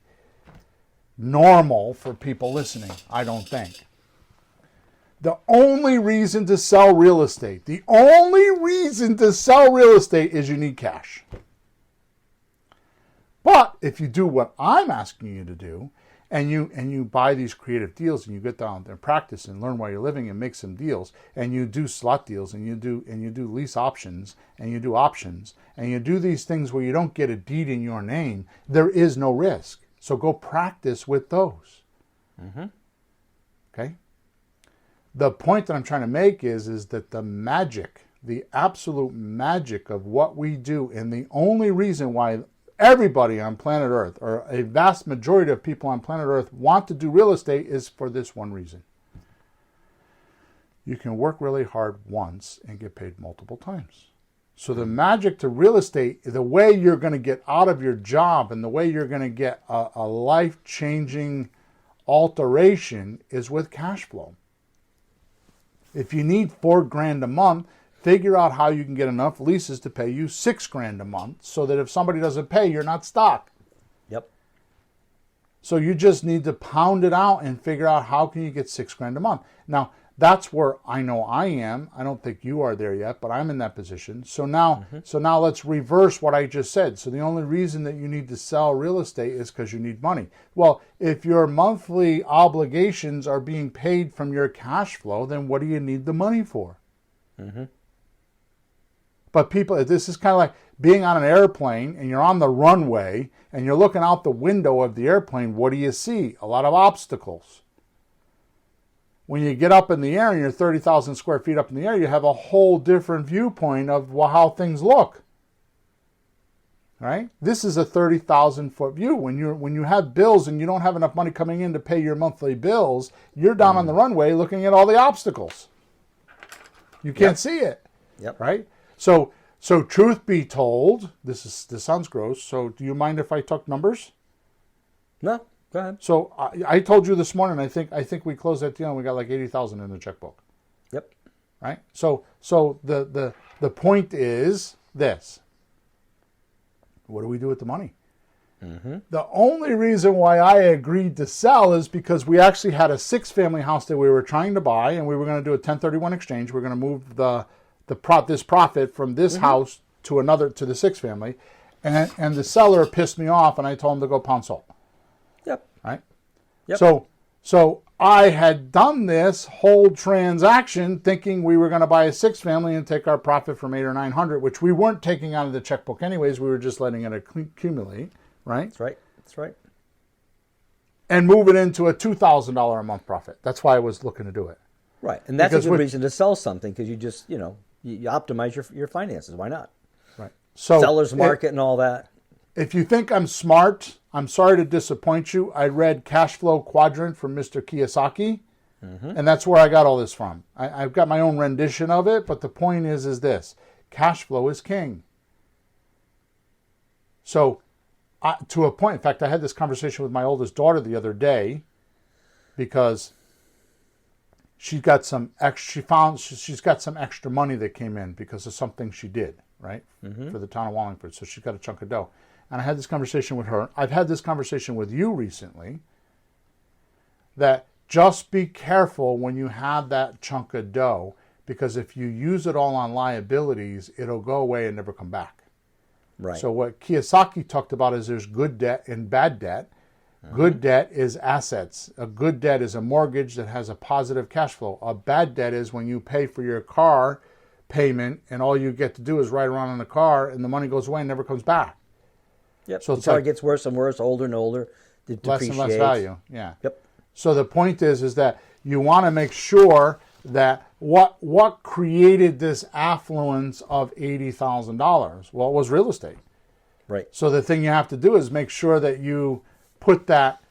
normal for people listening, I don't think. The only reason to sell real estate, is you need cash. But if you do what I'm asking you to do, and you buy these creative deals, and you get down there and practice and learn while you're living and make some deals, and you do slot deals, and you do lease options, and you do options, and you do these things where you don't get a deed in your name, there is no risk. So go practice with those. Mm-hmm. Okay? The point that I'm trying to make is that the magic, the absolute magic of what we do, and the only reason why everybody on planet Earth, or a vast majority of people on planet Earth, want to do real estate is for this one reason. You can work really hard once and get paid multiple times. So the magic to real estate, the way you're going to get out of your job and the way you're going to get a life-changing alteration is with cash flow. If you need $4,000 a month, figure out how you can get enough leases to pay you $6,000 a month so that if somebody doesn't pay, you're not stuck. Yep. So you just need to pound it out and figure out how can you get $6,000 a month. Now, that's where I know I am. I don't think you are there yet, but I'm in that position. So now let's reverse what I just said. So the only reason that you need to sell real estate is because you need money. Well, if your monthly obligations are being paid from your cash flow, then what do you need the money for? Mm-hmm. But people, this is kind of like being on an airplane and you're on the runway and you're looking out the window of the airplane. What do you see? A lot of obstacles. When you get up in the air and you're 30,000 square feet up in the air, you have a whole different viewpoint of how things look. Right? This is a 30,000 foot view. When you have bills and you don't have enough money coming in to pay your monthly bills, you're down on the runway looking at all the obstacles. You can't see it. Yep. Right? So truth be told, this sounds gross. So do you mind if I talk numbers? No, go ahead. So I told you this morning. I think we closed that deal and we got like 80,000 in the checkbook. Yep. Right. So the point is this. What do we do with the money? Mm-hmm. The only reason why I agreed to sell is because we actually had a 6-family house that we were trying to buy, and we were going to do a 1031 exchange. We're going to move this profit from this house to the 6-family, and the seller pissed me off, and I told him to go pound salt. Yep. Right. Yep. So I had done this whole transaction thinking we were going to buy a 6-family and take our profit from 800 or 900, which we weren't taking out of the checkbook anyways. We were just letting it accumulate. Right. That's right. And move it into a $2,000 a month profit. That's why I was looking to do it. Right, and that's a good reason to sell something, because you just you optimize your finances. Why not? Right. So seller's market and all that. If you think I'm smart, I'm sorry to disappoint you. I read Cash Flow Quadrant from Mr. Kiyosaki, and that's where I got all this from. I've got my own rendition of it, but the point is this. Cash flow is king. So to a point, in fact, I had this conversation with my oldest daughter the other day because she's got some extra money that came in because of something she did, right? For the town of Wallingford. So she's got a chunk of dough. And I had this conversation with her. I've had this conversation with you recently, that just be careful when you have that chunk of dough, because if you use it all on liabilities, it'll go away and never come back. Right. So what Kiyosaki talked about is there's good debt and bad debt. Good debt is assets. A good debt is a mortgage that has a positive cash flow. A bad debt is when you pay for your car payment and all you get to do is ride around in the car and the money goes away and never comes back. Yep. So the car gets worse and worse, older and older. Less and less value. Yeah. Yep. So the point is that you want to make sure that what created this affluence of $80,000? Well, it was real estate. Right. So the thing you have to do is make sure that you put that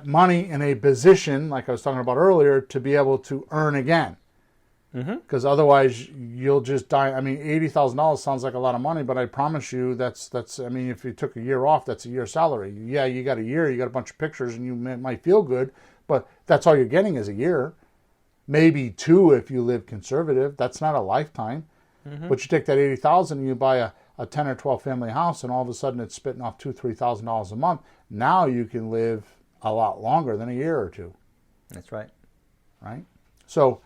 money in a position, like I was talking about earlier, to be able to earn again. Because otherwise you'll just die. I mean, $80,000 sounds like a lot of money, but I promise you that's. I mean, if you took a year off, that's a year's salary. Yeah, you got a year, you got a bunch of pictures, and you might feel good, but that's all you're getting is a year, maybe 2 if you live conservative. That's not a lifetime. But you take that $80,000 and you buy a 10 or 12 family house, and all of a sudden it's spitting off $2,000-$3,000 a month. Now you can live a lot longer than a year or 2. That's right. Right. So.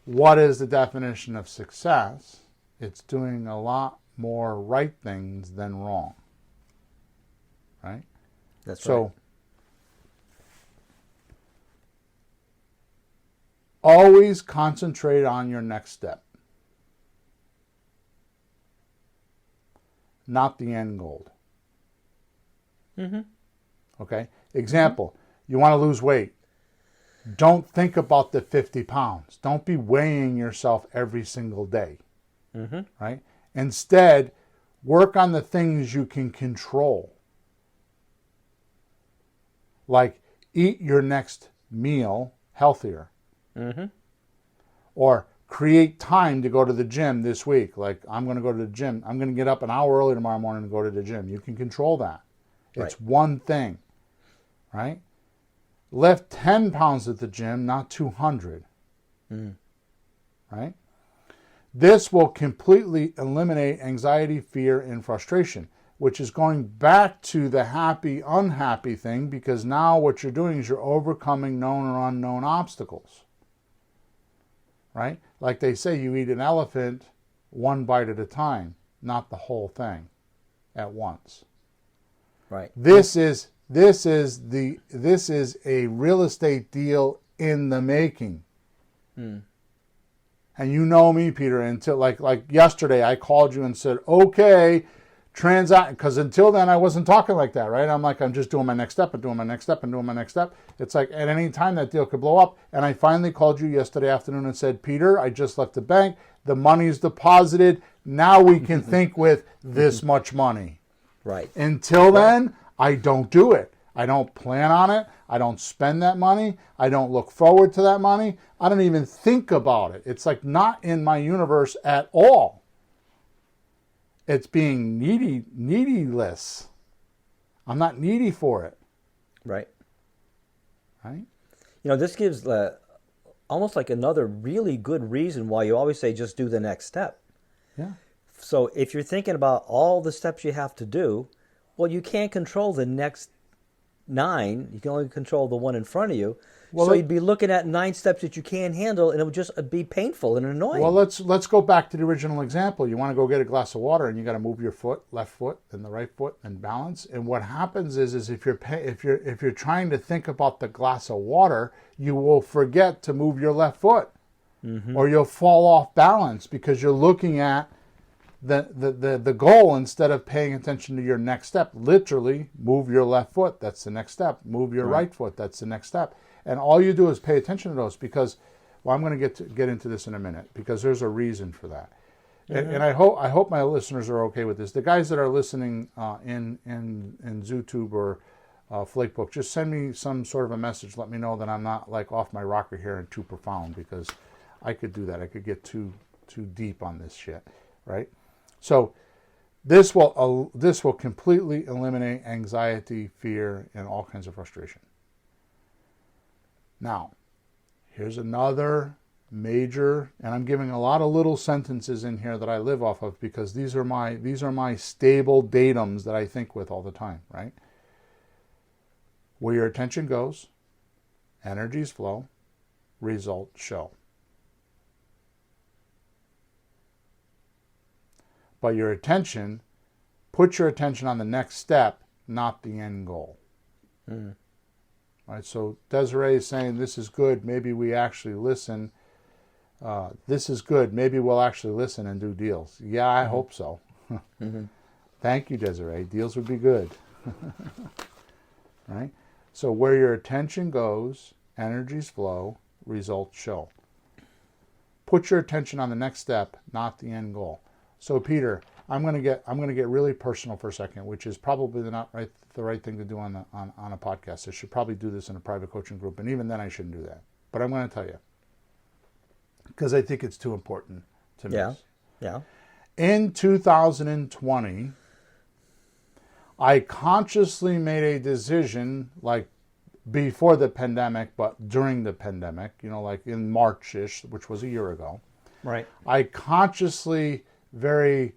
What is the definition of success? It's doing a lot more right things than wrong. Right? That's right. So, always concentrate on your next step, not the end goal. Okay? Example, you want to lose weight. Don't think about the 50 pounds. Don't be weighing yourself every single day. Right? Instead, work on the things you can control. Like eat your next meal healthier. Or create time to go to the gym this week. Like, I'm going to go to the gym. I'm going to get up an hour early tomorrow morning to go to the gym. You can control that. It's one thing. Right? Lift 10 pounds at the gym, not 200. Right? This will completely eliminate anxiety, fear, and frustration, which is going back to the happy, unhappy thing, because now what you're doing is you're overcoming known or unknown obstacles. Right? Like they say, you eat an elephant one bite at a time, not the whole thing at once. Right. This is a real estate deal in the making. And you know me, Peter, until like yesterday I called you and said, okay, transact, because until then I wasn't talking like that, right? I'm just doing my next step and doing my next step and doing my next step. It's like at any time that deal could blow up. And I finally called you yesterday afternoon and said, Peter, I just left the bank. The money's deposited. Now we can think with this much money. Right. Until then, I don't do it. I don't plan on it. I don't spend that money. I don't look forward to that money. I don't even think about it. It's like not in my universe at all. It's being needyless. I'm not needy for it. Right. Right? You know, this gives almost like another really good reason why you always say just do the next step. Yeah. So if you're thinking about all the steps you have to do, well, you can't control the next 9. You can only control the one in front of you. Well, so you'd be looking at 9 steps that you can't handle, and it would just be painful and annoying. Well, let's go back to the original example. You want to go get a glass of water, and you got to move your foot, left foot, and the right foot, and balance. And what happens is if you're trying to think about the glass of water, you will forget to move your left foot, or you'll fall off balance because you're looking at the goal instead of paying attention to your next step. Literally, move your left foot. That's the next step. Move your right foot. That's the next step. And all you do is pay attention to those because, well, I'm going to get into this in a minute because there's a reason for that. And I hope my listeners are okay with this. The guys that are listening in ZooTube or Flakebook, just send me some sort of a message. Let me know that I'm not like off my rocker here and too profound, because I could do that. I could get too deep on this shit, right? So this will completely eliminate anxiety, fear, and all kinds of frustration. Now, here's another major, and I'm giving a lot of little sentences in here that I live off of because these are my stable datums that I think with all the time, right? Where your attention goes, energies flow, results show. But your attention, put your attention on the next step, not the end goal. Right, so Desiree is saying, this is good, maybe we actually listen. This is good, maybe we'll actually listen and do deals. Yeah, I hope so. Thank you, Desiree. Deals would be good. Right? So where your attention goes, energies flow, results show. Put your attention on the next step, not the end goal. So Peter, I'm going to get really personal for a second, which is probably the right thing to do on a podcast. I should probably do this in a private coaching group, and even then I shouldn't do that. But I'm going to tell you because I think it's too important to miss. Yeah. In 2020, I consciously made a decision, like before the pandemic, but during the pandemic, like in March-ish, which was a year ago. Right. I consciously, very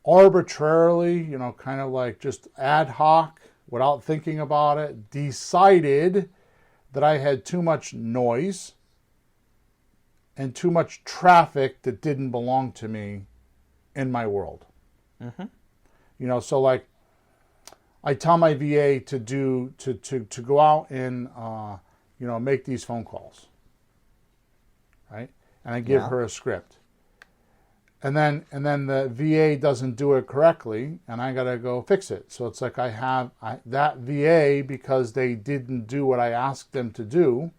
arbitrarily, kind of like just ad hoc, without thinking about it, decided that I had too much noise and too much traffic that didn't belong to me in my world. Mm-hmm. So like I tell my VA to go out and make these phone calls, right? And I give her a script. And then the VA doesn't do it correctly, and I got to go fix it. So it's like that VA, because they didn't do what I asked them to do,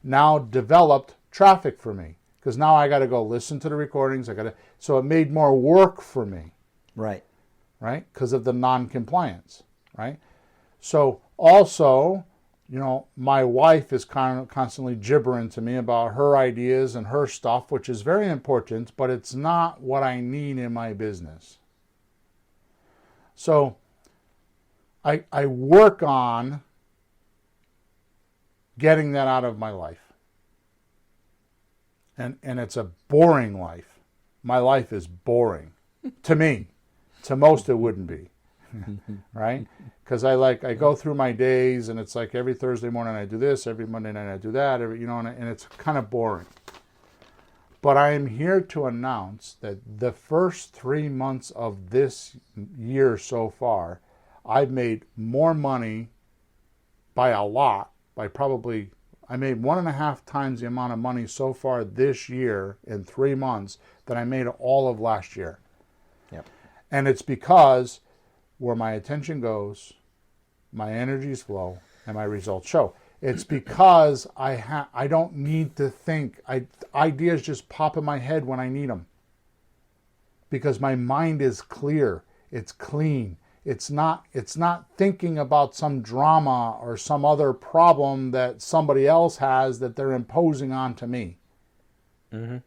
now developed traffic for me. Because now I got to go listen to the recordings. So it made more work for me. Right. Right? Because of the non-compliance. Right? So also, my wife is constantly gibbering to me about her ideas and her stuff, which is very important, but it's not what I need in my business. So I work on getting that out of my life. And it's a boring life. My life is boring. To me. To most it wouldn't be. Right? Because I go through my days, and it's like every Thursday morning I do this, every Monday night I do that, and it's kind of boring. But I am here to announce that the first 3 months of this year so far, I've made more money by a lot, I made 1.5 times the amount of money so far this year in 3 months than I made all of last year. Yep. And it's because where my attention goes, my energies flow, and my results show. It's because I don't need to think. Ideas just pop in my head when I need them. Because my mind is clear. It's clean. It's not thinking about some drama or some other problem that somebody else has that they're imposing onto me. Mm-hmm.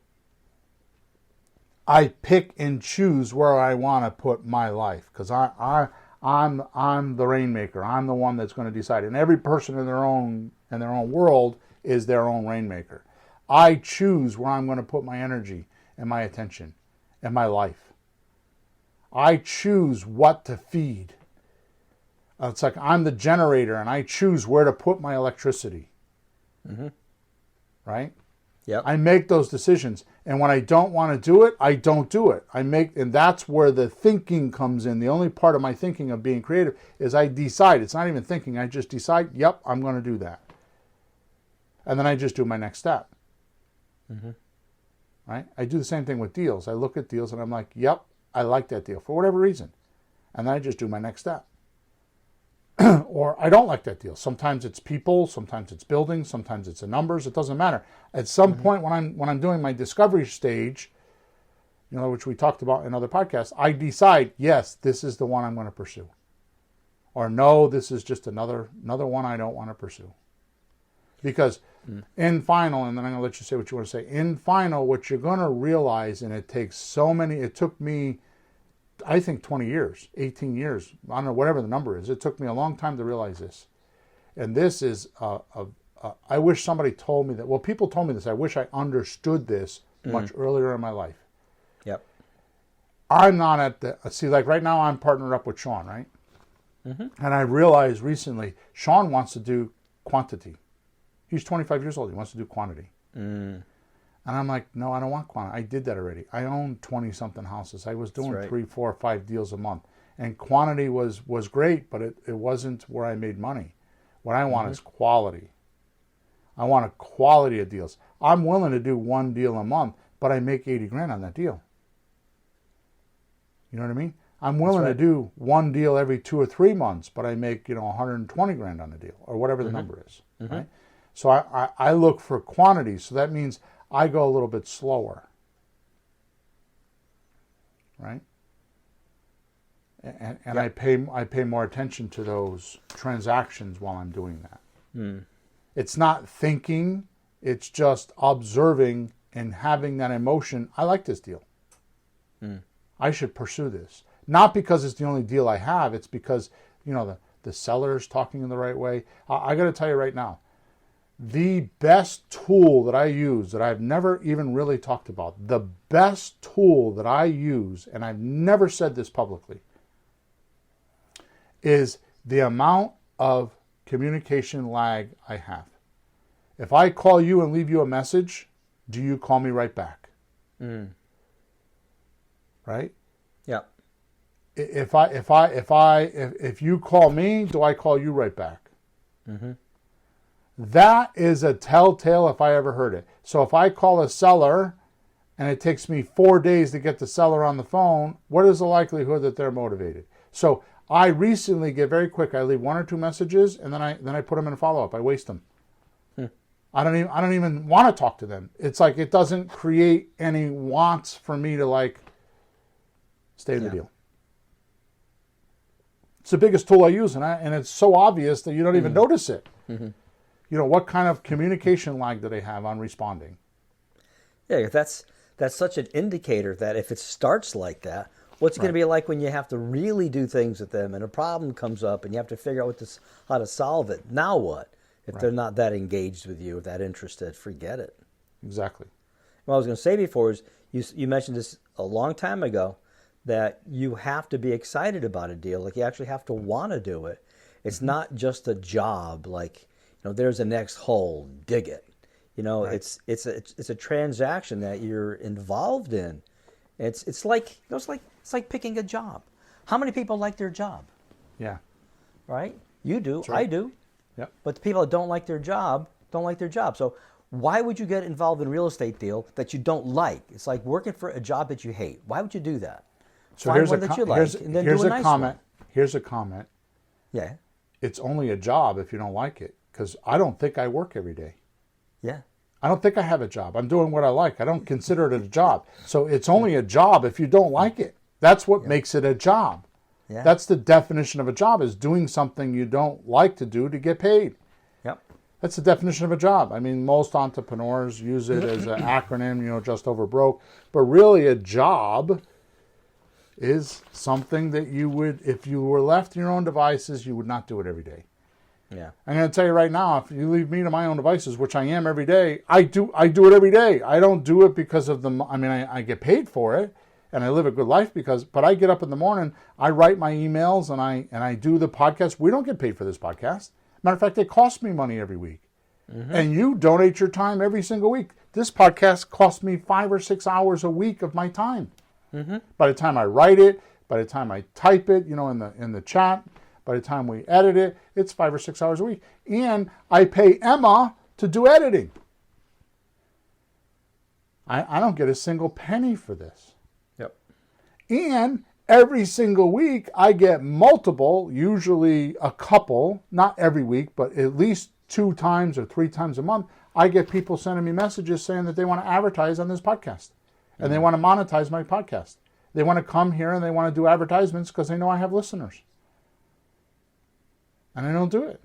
I pick and choose where I want to put my life, because I'm the rainmaker. I'm the one that's going to decide. And every person in their own world is their own rainmaker. I choose where I'm going to put my energy and my attention and my life. I choose what to feed. It's like I'm the generator, and I choose where to put my electricity. Mm-hmm. Right? Yep. I make those decisions. And when I don't want to do it, I don't do it. And that's where the thinking comes in. The only part of my thinking of being creative is I decide. It's not even thinking. I just decide, yep, I'm going to do that. And then I just do my next step. Mm-hmm. Right? I do the same thing with deals. I look at deals and I'm like, yep, I like that deal for whatever reason. And then I just do my next step. Or I don't like that deal. Sometimes it's people, sometimes it's buildings, sometimes it's the numbers. It doesn't matter. At some point when I'm doing my discovery stage, which we talked about in other podcasts, I decide, yes, this is the one I'm going to pursue. Or no, this is just another one I don't want to pursue. Because in final, and then I'm going to let you say what you want to say. In final, what you're going to realize, and it took me, I think 20 years, 18 years, I don't know, whatever the number is. It took me a long time to realize this. And this is, I wish somebody told me that. Well, people told me this. I wish I understood this much earlier in my life. Yep. I'm not like right now I'm partnered up with Sean, right? Mm-hmm. And I realized recently, Sean wants to do quantity. He's 25 years old. He wants to do quantity. And I'm like, no, I don't want quantity. I did that already. I own 20-something houses. I was doing 3, 4, 5 deals a month. And quantity was great, but it wasn't where I made money. What I want is quality. I want a quality of deals. I'm willing to do 1 deal a month, but I make 80 grand on that deal. You know what I mean? I'm willing to do 1 deal every 2 or 3 months, but I make 120 grand on the deal, or whatever the number is. Right? So I look for quantity. So that means I go a little bit slower. Right? And I pay more attention to those transactions while I'm doing that. It's not thinking, it's just observing and having that emotion. I like this deal. I should pursue this. Not because it's the only deal I have, it's because, the seller's talking in the right way. I got to tell you right now, the best tool that I use that I've never even really talked about, the best tool that I use, and I've never said this publicly, is the amount of communication lag I have. If I call you and leave you a message, do you call me right back? Right? Yeah. If you call me, do I call you right back? That is a telltale if I ever heard it. So if I call a seller and it takes me 4 days to get the seller on the phone, what is the likelihood that they're motivated? So I recently get very quick. I leave 1 or 2 messages and then I put them in a follow-up. I waste them. I don't even want to talk to them. It's like it doesn't create any wants for me to stay in the deal. It's the biggest tool I use, and it's so obvious that you don't even notice it. What kind of communication lag do they have on responding? Yeah, that's such an indicator that if it starts like that, what's it going to be like when you have to really do things with them and a problem comes up and you have to figure out how to solve it? Now what? If they're not that engaged with you or that interested, forget it. Exactly. What I was going to say before is you mentioned this a long time ago, that you have to be excited about a deal. Like you actually have to want to do it. It's not just a job like, there's a next hole, dig it. It's a transaction that you're involved in. It's like picking a job. How many people like their job? Yeah. Right? You do. Right. I do. Yep. But the people that don't like their job don't like their job. So why would you get involved in a real estate deal that you don't like? It's like working for a job that you hate. Why would you do that? So Find one that you like and then do a nice comment. one. Here's a comment. Yeah. It's only a job if you don't like it, because I don't think I work every day. Yeah. I don't think I have a job. I'm doing what I like. I don't consider it a job. So it's only a job if you don't like it. That's what makes it a job. Yeah. That's the definition of a job, is doing something you don't like to do to get paid. Yep. That's the definition of a job. I mean, most entrepreneurs use it as an acronym, just over broke. But really a job is something that you would, if you were left to your own devices, you would not do it every day. Yeah. I'm going to tell you right now, if you leave me to my own devices, which I am every day, I do it every day. I don't do it because of I get paid for it and I live a good life but I get up in the morning, I write my emails and I do the podcast. We don't get paid for this podcast. Matter of fact, it costs me money every week. And you donate your time every single week. This podcast costs me 5 or 6 hours a week of my time. By the time I write it, by the time I type it, in the chat, by the time we edit it, it's 5 or 6 hours a week. And I pay Emma to do editing. I don't get a single penny for this. Yep. And every single week I get multiple, usually a couple, not every week, but at least 2 times or 3 times a month, I get people sending me messages saying that they want to advertise on this podcast. And they want to monetize my podcast. They want to come here and they want to do advertisements because they know I have listeners. And I don't do it.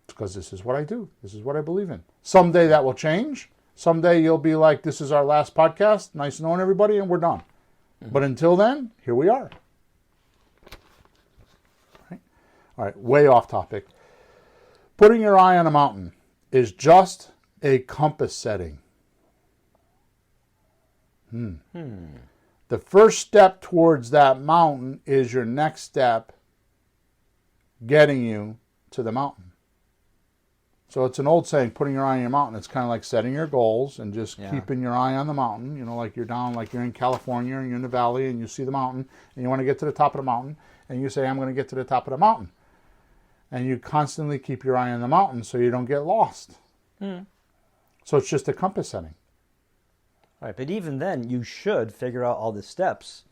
It's because this is what I do. This is what I believe in. Someday that will change. Someday you'll be like, this is our last podcast. Nice knowing everybody, and we're done. But until then, here we are. All right, way off topic. Putting your eye on a mountain is just a compass setting. The first step towards that mountain is your next step getting you to the mountain. So it's an old saying, putting your eye on your mountain. It's kind of like setting your goals and just keeping your eye on the mountain. Like you're in California and you're in the valley and you see the mountain and you want to get to the top of the mountain and you say, I'm going to get to the top of the mountain. And you constantly keep your eye on the mountain so you don't get lost. So it's just a compass setting. Right, but even then, you should figure out all the steps.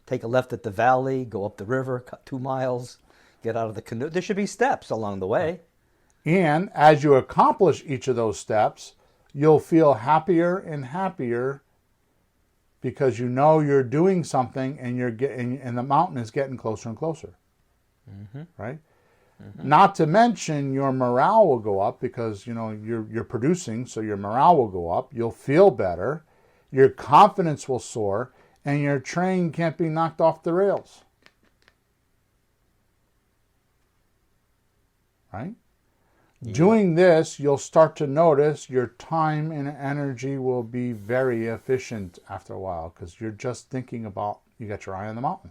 Take a left at the valley, go up the river, cut 2 miles, get out of the canoe. There should be steps along the way. And as you accomplish each of those steps, you'll feel happier and happier because you know you're doing something and you're getting, and the mountain is getting closer and closer. Right? Not to mention your morale will go up because you're producing, so your morale will go up. You'll feel better, your confidence will soar, and your train can't be knocked off the rails. Right? Yeah. Doing this, you'll start to notice your time and energy will be very efficient after a while because you're just thinking about, you got your eye on the mountain.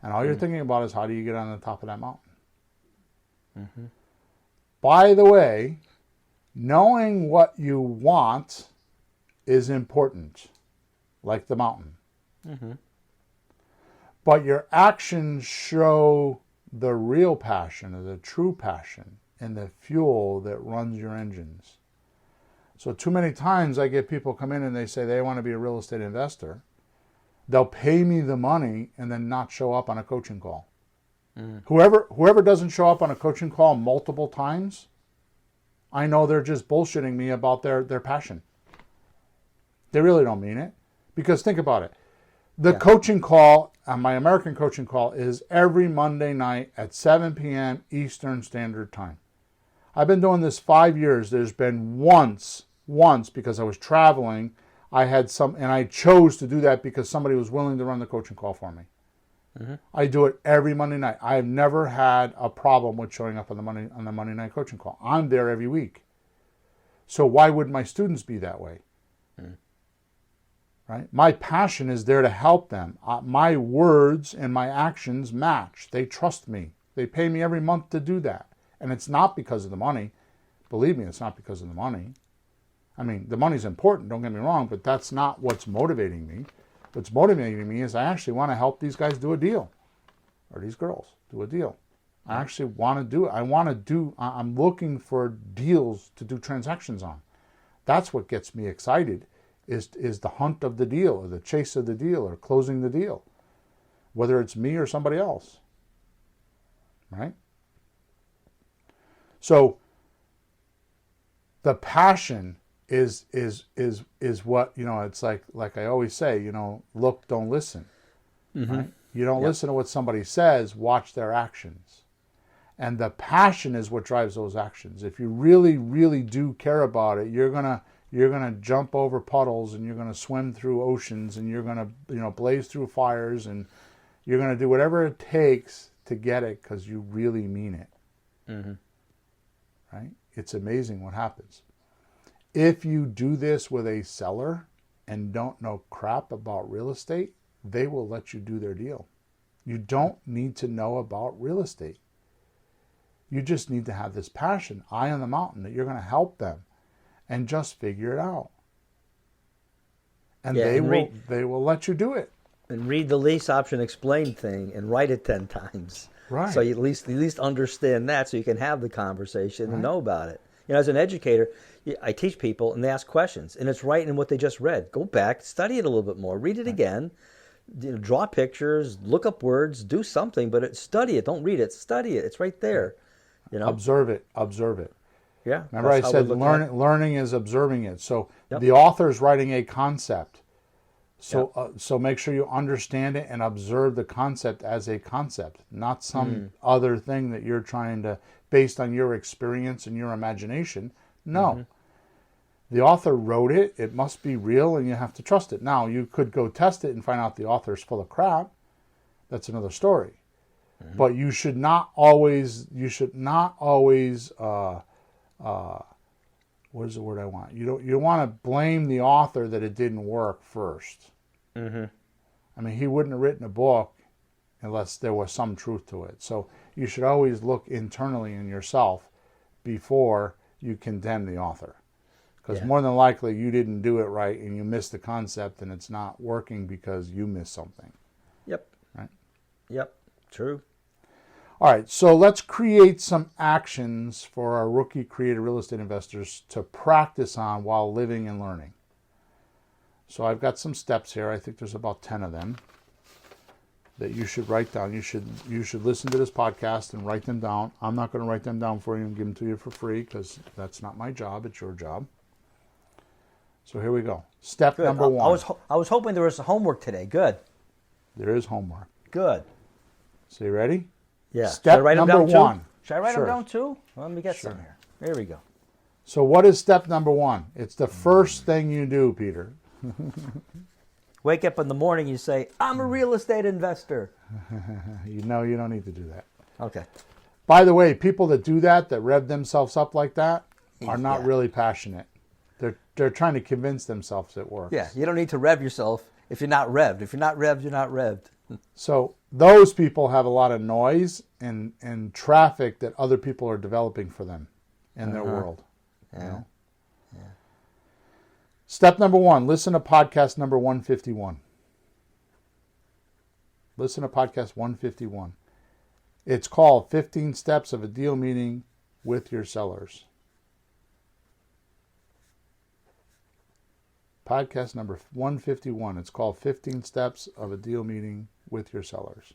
And all you're thinking about is how do you get on the top of that mountain. By the way, knowing what you want is important, like the mountain. But your actions show the real passion or the true passion and the fuel that runs your engines. So too many times I get people come in and they say they want to be a real estate investor. They'll pay me the money and then not show up on a coaching call. Whoever doesn't show up on a coaching call multiple times, I know they're just bullshitting me about their passion. They really don't mean it. Because think about it. The coaching call, my American coaching call, is every Monday night at 7 p.m. Eastern Standard Time. I've been doing this 5 years. There's been once, because I was traveling, and I chose to do that because somebody was willing to run the coaching call for me. I do it every Monday night. I've never had a problem with showing up on the Monday night coaching call. I'm there every week. So why would my students be that way? Right? My passion is there to help them. My words and my actions match. They trust me. They pay me every month to do that. And it's not because of the money. Believe me, it's not because of the money. I mean, the money's important, don't get me wrong, but that's not what's motivating me. What's motivating me is I actually want to help these guys do a deal. Or these girls do a deal. I actually want to do it. I'm looking for deals to do transactions on. That's what gets me excited. Is the hunt of the deal or the chase of the deal or closing the deal, whether it's me or somebody else, right? So the passion is what, it's like I always say, look, don't listen, right? You don't listen to what somebody says, watch their actions. And the passion is what drives those actions. If you really, really do care about it, you're going to jump over puddles and you're going to swim through oceans and you're going to, blaze through fires and you're going to do whatever it takes to get it because you really mean it. Right? It's amazing what happens. If you do this with a seller and don't know crap about real estate, they will let you do their deal. You don't need to know about real estate. You just need to have this passion, eye on the mountain, that you're going to help them. And just figure it out. And they will let you do it. And read the lease option explained thing and write it 10 times. Right. So you at least understand that so you can have the conversation and know about it. As an educator, I teach people and they ask questions. And it's right in what they just read. Go back, study it a little bit more, read it again, draw pictures, look up words, do something, but study it. Don't read it. Study it. It's right there. Observe it. Yeah. Remember I said learning is observing it. So the author's writing a concept. So make sure you understand it and observe the concept as a concept, not some other thing that you're trying to, based on your experience and your imagination. No. The author wrote it. It must be real and you have to trust it. Now, you could go test it and find out the author's full of crap. That's another story. But you should not always, what is the word I want? You don't want to blame the author that it didn't work first. I mean, he wouldn't have written a book unless there was some truth to it. So you should always look internally in yourself before you condemn the author. Because more than likely you didn't do it right and you missed the concept and it's not working because you missed something. Right? True. All right, so let's create some actions for our rookie creative real estate investors to practice on while living and learning. So I've got some steps here. I think there's about 10 of them. that you should write down. You should listen to this podcast and write them down. I'm not going to write them down for you and give them to you for free because that's not my job. It's your job. So here we go. Step Good. number one. I was hoping there was homework today. Good. There is homework. Good. So you ready? Yeah. Step Should I write them number down one. Too? Should I write Sure. them down too? Well, let me get some here. Here we go. So what is step number one? It's the first thing you do, Peter. Wake up in the morning, you say, I'm a real estate investor. You know you don't need to do that. Okay. By the way, people that do that rev themselves up like that, are not Yeah. really passionate. They're trying to convince themselves it works. Yeah, you don't need to rev yourself if you're not revved. If you're not revved, you're not revved. So those people have a lot of noise and traffic that other people are developing for them in their world. Yeah. You know? Step number one, listen to podcast number 151. Listen to podcast 151. It's called 15 Steps of a Deal Meeting with Your Sellers. Podcast number 151. It's called 15 Steps of a Deal Meeting with Your Sellers.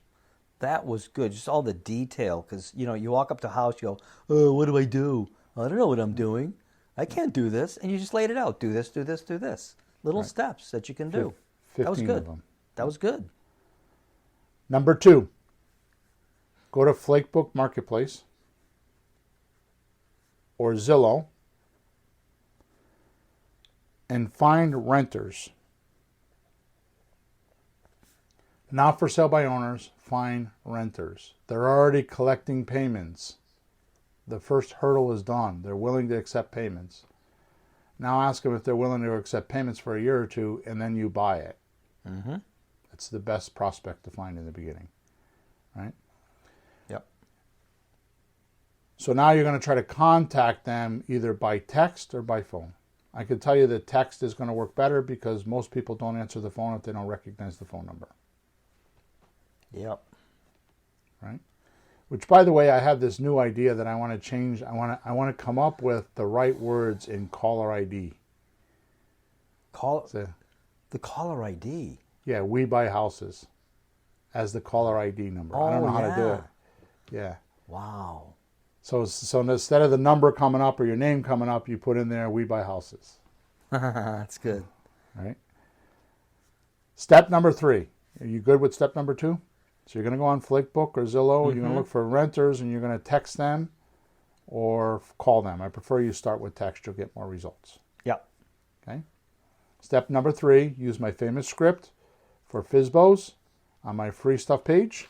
That was good. Just all the detail. Because, you walk up to a house, you go, oh, what do I do? I don't know what I'm doing. I can't do this. And you just laid it out. Do this, do this, do this. Little steps that you can do. 15 That was good. of them. That was good. Number two, go to Flakebook Marketplace or Zillow and find renters. Not for sale by owners, find renters. They're already collecting payments. The first hurdle is done. They're willing to accept payments. Now ask them if they're willing to accept payments for a year or two, and then you buy it. Mm-hmm. It's the best prospect to find in the beginning, right? Yep. So now you're going to try to contact them either by text or by phone. I can tell you that text is going to work better because most people don't answer the phone if they don't recognize the phone number. Yep. Right? Which, by the way, I have this new idea that I want to change. I want to come up with the right words in caller ID. The caller ID. Yeah, we buy houses as the caller ID number. I don't know how to do it. Yeah. Wow. So instead of the number coming up or your name coming up, you put in there, we buy houses. That's good. Right? Step number 3. Are you good with step number 2? So you're going to go on Flakebook or Zillow. You're going to look for renters and you're going to text them or call them. I prefer you start with text. You'll get more results. Yep. Okay. Step number 3, use my famous script for FSBOs on my free stuff page.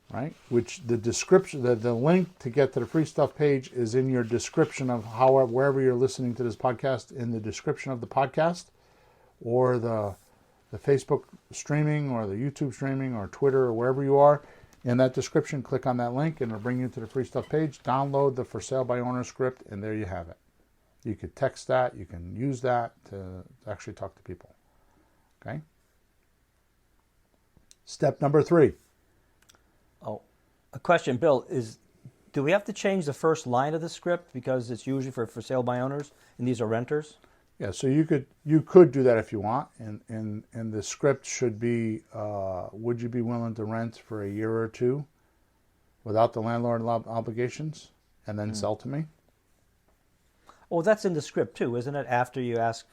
Right? Which the description, the link to get to the free stuff page is in your description of wherever you're listening to this podcast, in the description of the podcast or the Facebook streaming or the YouTube streaming or Twitter or wherever you are. In that description, click on that link and it'll bring you to the free stuff page. Download the for sale by owner script and there you have it. You could text that. You can use that to actually talk to people. Okay? Step number 3. Oh, a question, Bill, do we have to change the first line of the script because it's usually for sale by owners and these are renters? Yeah, so you could do that if you want, and the script should be, would you be willing to rent for a year or two without the landlord obligations and then sell to me? Oh, that's in the script too, isn't it? After you ask,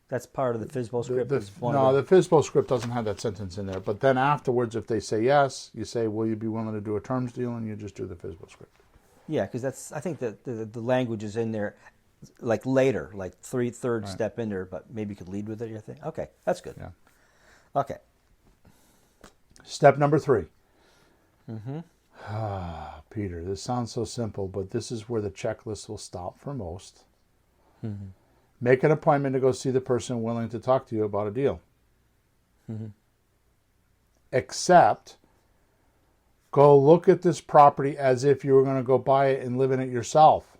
that's part of the FSBO script. The FSBO script doesn't have that sentence in there, but then afterwards, if they say yes, you say, will you be willing to do a terms deal, and you just do the FSBO script. Yeah, because I think that the language is in there like later, like third step in there, but maybe you could lead with it, you think? Okay, that's good. Yeah. Okay. Step number 3. Peter, this sounds so simple, but this is where the checklist will stop for most. Make an appointment to go see the person willing to talk to you about a deal. Except, go look at this property as if you were going to go buy it and live in it yourself.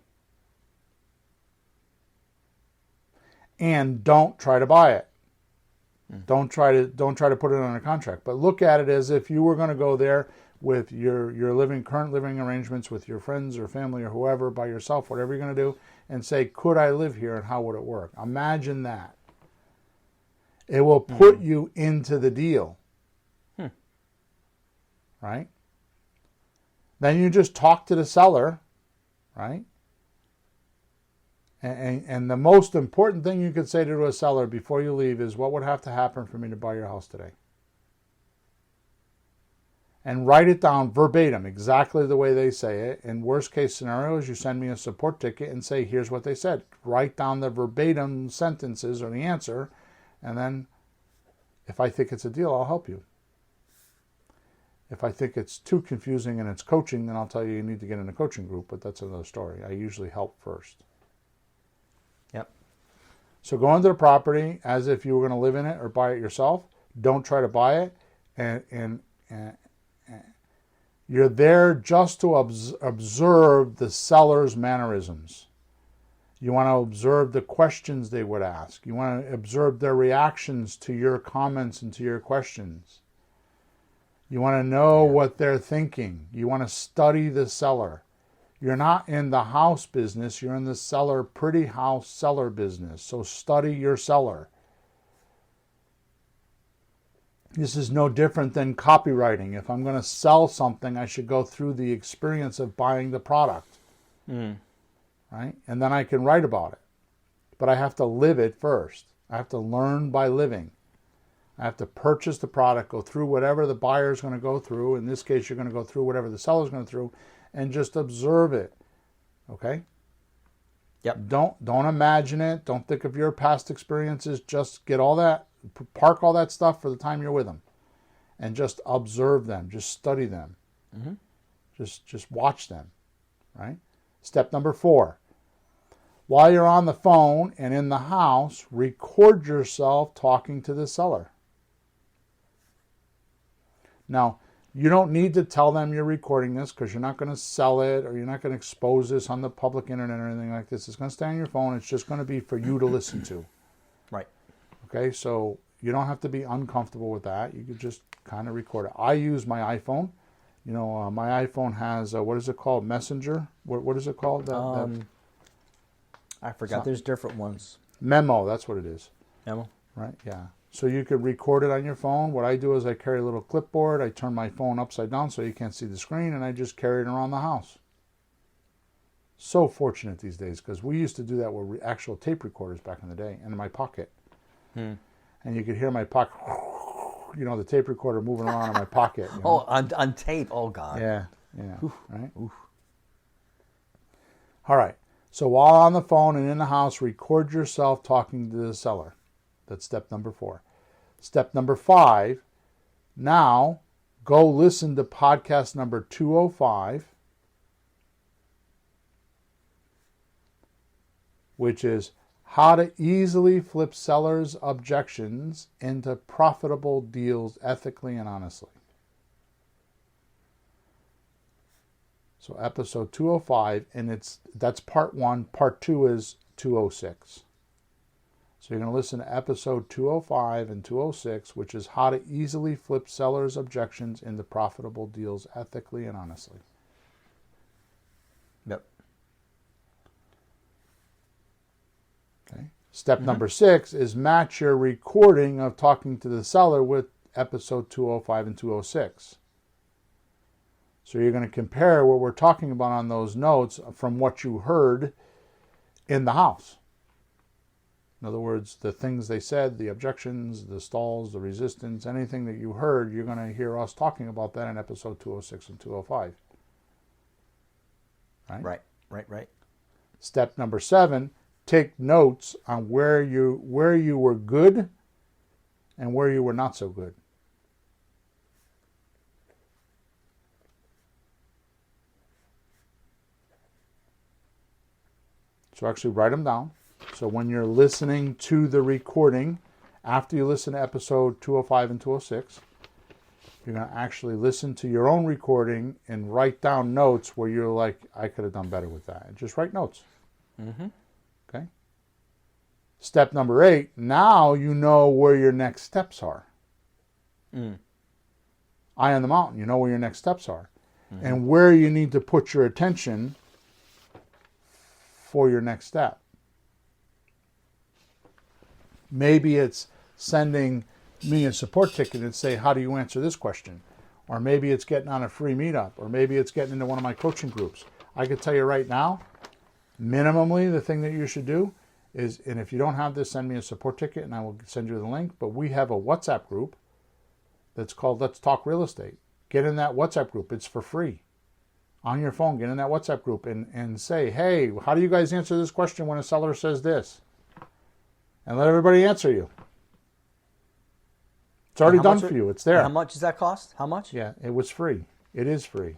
And don't try to buy it. Don't try to put it on a contract. But look at it as if you were going to go there with your current living arrangements with your friends or family or whoever, by yourself, whatever you're going to do, and say, could I live here and how would it work? Imagine that. It will put you into the deal. right? Then you just talk to the seller, right? And the most important thing you could say to a seller before you leave is, what would have to happen for me to buy your house today? And write it down verbatim, exactly the way they say it. In worst case scenarios, you send me a support ticket and say, here's what they said. Write down the verbatim sentences or the answer, and then if I think it's a deal, I'll help you. If I think it's too confusing and it's coaching, then I'll tell you need to get in a coaching group, but that's another story. I usually help first. Yep. So go into the property as if you were going to live in it or buy it yourself. Don't try to buy it. And you're there just to observe the seller's mannerisms. You want to observe the questions they would ask. You want to observe their reactions to your comments and to your questions. You want to know what they're thinking. You want to study the seller. You're not in the house business. You're in the seller, pretty house seller business. So study your seller. This is no different than copywriting. If I'm going to sell something, I should go through the experience of buying the product. Right? And then I can write about it. But I have to live it first. I have to learn by living. I have to purchase the product, go through whatever the buyer is going to go through. In this case, you're going to go through whatever the seller is going to go through, and just observe it. Okay? Yep. Don't imagine it. Don't think of your past experiences. Just get all that, park all that stuff for the time you're with them, and just observe them. Just study them. Mm-hmm. Just watch them. Right? Step number 4. While you're on the phone and in the house, record yourself talking to the seller. Now, you don't need to tell them you're recording this because you're not going to sell it or you're not going to expose this on the public internet or anything like this. It's going to stay on your phone. It's just going to be for you to listen to. Right. Okay, so you don't have to be uncomfortable with that. You could just kind of record it. I use my iPhone. You know, my iPhone has, what is it called? Messenger? What is it called? I forgot. There's different ones. Memo, that's what it is. Memo? Right, yeah. So you could record it on your phone. What I do is I carry a little clipboard. I turn my phone upside down so you can't see the screen, and I just carry it around the house. So fortunate these days, because we used to do that with actual tape recorders back in the day, and in my pocket. And you could hear my pocket, you know, the tape recorder moving around in my pocket. You know? Oh, on tape. Oh, God. Yeah, Oof. right? Oof. All right. So while on the phone and in the house, record yourself talking to the seller. That's step number 4. Step number 5, now go listen to podcast number 205, which is how to easily flip sellers' objections into profitable deals ethically and honestly. So episode 205, and that's part 1. Part 2 is 206. So you're going to listen to episode 205 and 206, which is how to easily flip sellers' objections into profitable deals ethically and honestly. Yep. Okay. Step number 6 is match your recording of talking to the seller with episode 205 and 206. So you're going to compare what we're talking about on those notes from what you heard in the house. In other words, the things they said, the objections, the stalls, the resistance, anything that you heard, you're going to hear us talking about that in episode 206 and 205. Right. Step number 7, take notes on where you were good and where you were not so good. So actually write them down. So when you're listening to the recording, after you listen to episode 205 and 206, you're going to actually listen to your own recording and write down notes where you're like, I could have done better with that. And just write notes. Okay? Step number 8, now you know where your next steps are. Eye on the mountain, you know where your next steps are. And where you need to put your attention for your next step. Maybe it's sending me a support ticket and say, how do you answer this question? or maybe it's getting on a free meetup, or maybe it's getting into one of my coaching groups. I can tell you right now, minimally, the thing that you should do is, and if you don't have this, send me a support ticket and I will send you the link, but we have a WhatsApp group that's called Let's Talk Real Estate. Get in that WhatsApp group. It's for free. On your phone, get in that WhatsApp group and say, hey, how do you guys answer this question when a seller says this? And let everybody answer you. It's already done for you. It's there. How much does that cost? How much? Yeah, it was free. It is free.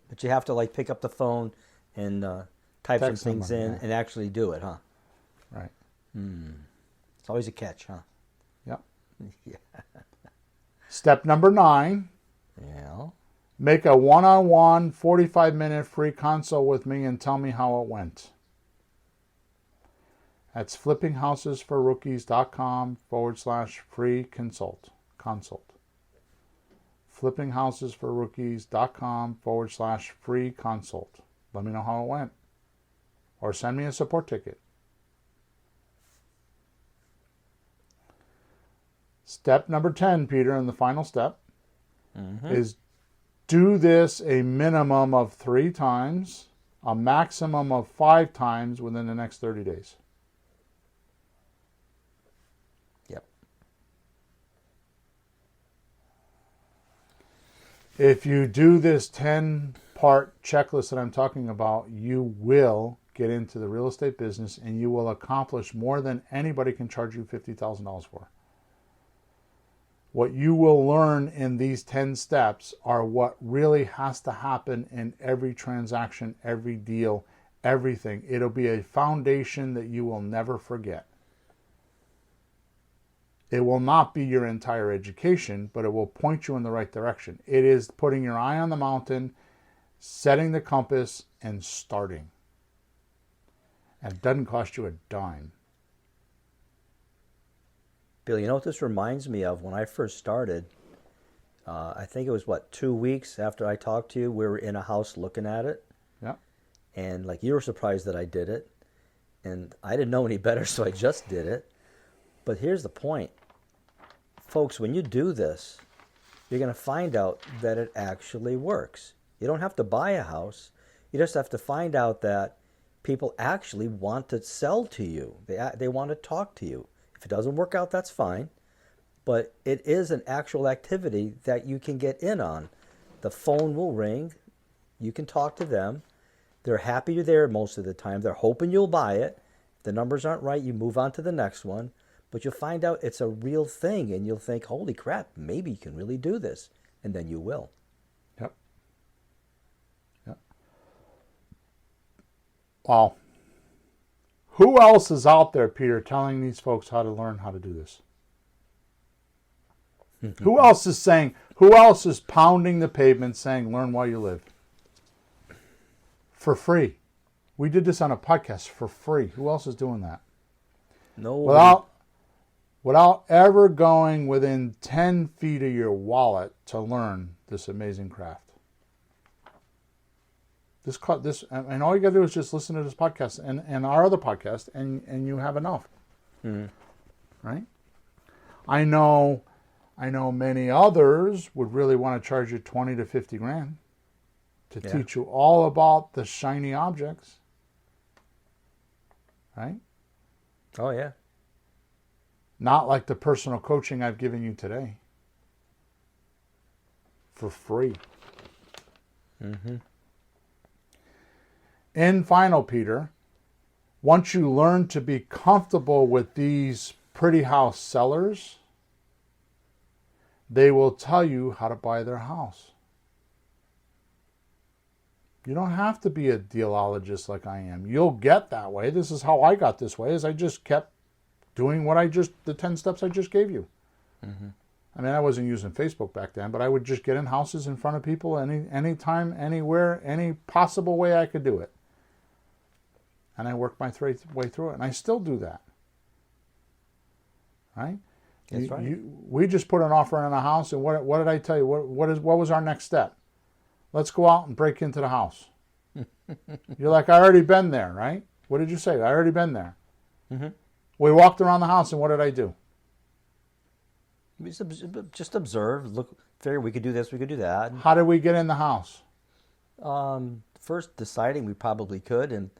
But you have to like pick up the phone and type some Text things someone, in and actually do it, huh? Right. It's always a catch, huh? Yep. Yeah. Step number 9. Yeah. Make a one-on-one 45-minute free consult with me and tell me how it went. That's flippinghousesforrookies.com/free consult. flippinghousesforrookies.com/free consult. Let me know how it went. Or send me a support ticket. Step number 10, Peter, and the final step, is do this a minimum of 3 times, a maximum of 5 times within the next 30 days. Yep. If you do this 10-part checklist that I'm talking about, you will get into the real estate business and you will accomplish more than anybody can charge you $50,000 for. What you will learn in these 10 steps are what really has to happen in every transaction, every deal, everything. It'll be a foundation that you will never forget. It will not be your entire education, but it will point you in the right direction. It is putting your eye on the mountain, setting the compass, and starting. And it doesn't cost you a dime. Bill, you know what this reminds me of? When I first started, I think it was, 2 weeks after I talked to you, we were in a house looking at it. Yeah. And like you were surprised that I did it. And I didn't know any better, so I just did it. But here's the point. Folks, when you do this, you're going to find out that it actually works. You don't have to buy a house. You just have to find out that people actually want to sell to you. They want to talk to you. If it doesn't work out, that's fine. But it is an actual activity that you can get in on. The phone will ring. You can talk to them. They're happy you're there most of the time. They're hoping you'll buy it. If the numbers aren't right, you move on to the next one. But you'll find out it's a real thing, and you'll think, holy crap, maybe you can really do this. And then you will. Yep. Wow. Who else is out there, Peter, telling these folks how to learn how to do this? Who else is pounding the pavement saying, learn while you live? For free. We did this on a podcast for free. Who else is doing that? No. Without ever going within 10 feet of your wallet to learn this amazing craft. And all you got to do is just listen to this podcast and our other podcast, and you have enough. Right? I know many others would really want to charge you 20 to 50 grand to teach you all about the shiny objects. Right? Oh, yeah. Not like the personal coaching I've given you today. For free. In final, Peter, once you learn to be comfortable with these pretty house sellers, they will tell you how to buy their house. You don't have to be a dealologist like I am. You'll get that way. This is how I got this way, is I just kept doing the 10 steps I just gave you. I mean, I wasn't using Facebook back then, but I would just get in houses in front of people anytime, anywhere, any possible way I could do it. And I worked my way through it, and I still do that. Right? That's right. We just put an offer in a house, and what did I tell you? What was our next step? Let's go out and break into the house. You're like, I already been there, right? What did you say? I already been there. We walked around the house, and what did I do? Just observe, look, figure we could do this, we could do that. How did we get in the house? First deciding we probably could, and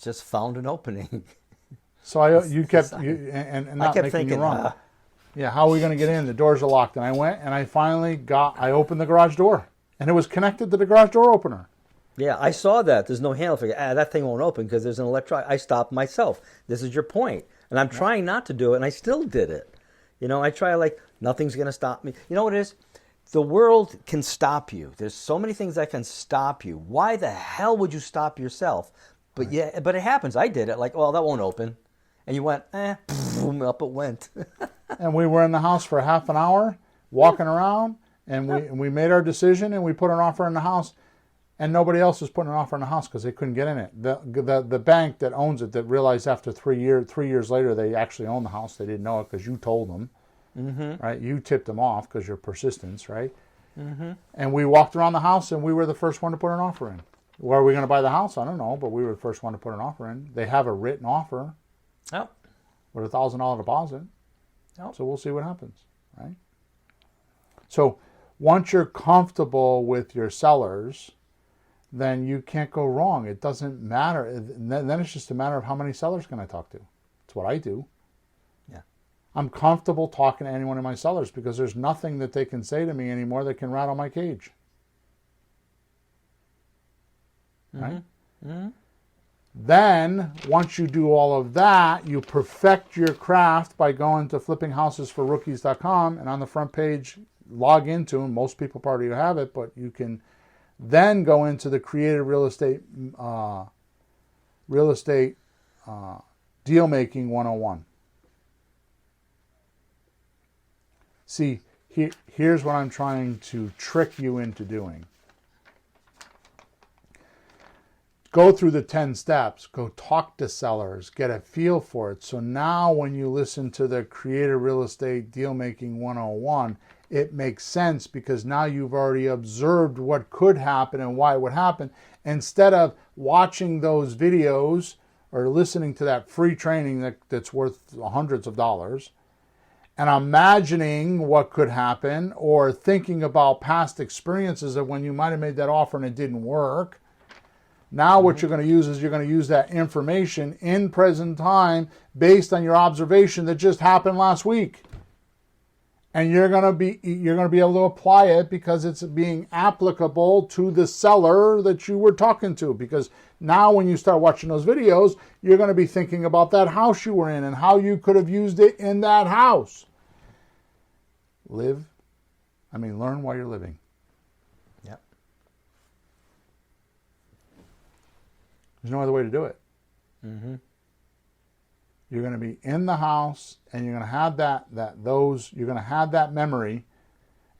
just found an opening. So you kept and not I kept making thinking, you wrong. Yeah, how are we going to get in? The doors are locked, and I went and I opened the garage door, and it was connected to the garage door opener. Yeah, I saw that. There's no handle. Figure, that thing won't open because there's an electronic. I stopped myself. This is your point, and I'm trying not to do it, and I still did it. I try nothing's going to stop me. You know what it is? The world can stop you. There's so many things that can stop you. Why the hell would you stop yourself? But but it happens. I did it. Well, that won't open. And you went, boom, up it went. And we were in the house for half an hour, walking around, and we made our decision, and we put an offer in the house, and nobody else was putting an offer in the house because they couldn't get in it. The bank that owns it that realized after 3 years later they actually own the house. They didn't know it because you told them, right? You tipped them off because your persistence, right? And we walked around the house, and we were the first one to put an offer in. Were we going to buy the house? I don't know, but we were the first one to put an offer in. They have a written offer. Oh. With a $1,000 deposit. Oh. So we'll see what happens, right? So once you're comfortable with your sellers, then you can't go wrong. It doesn't matter. Then it's just a matter of how many sellers can I talk to. That's what I do. Yeah. I'm comfortable talking to any one of my sellers because there's nothing that they can say to me anymore that can rattle my cage. Right? Then, once you do all of that, you perfect your craft by going to flippinghousesforrookies.com, and on the front page, log into, and most people probably have it, but you can then go into the creative real estate deal making 101. See, here's what I'm trying to trick you into doing. Go through the 10 steps, go talk to sellers, get a feel for it. So now when you listen to the Creative Real Estate Deal Making 101, it makes sense because now you've already observed what could happen and why it would happen. Instead of watching those videos or listening to that free training that's worth hundreds of dollars and imagining what could happen or thinking about past experiences of when you might have made that offer and it didn't work. Now what you're going to use is you're going to use that information in present time based on your observation that just happened last week. And you're going to be able to apply it because it's being applicable to the seller that you were talking to. Because now when you start watching those videos, you're going to be thinking about that house you were in and how you could have used it in that house. Learn while you're living. There's no other way to do it. You're going to be in the house, and you're going to have you're going to have that memory.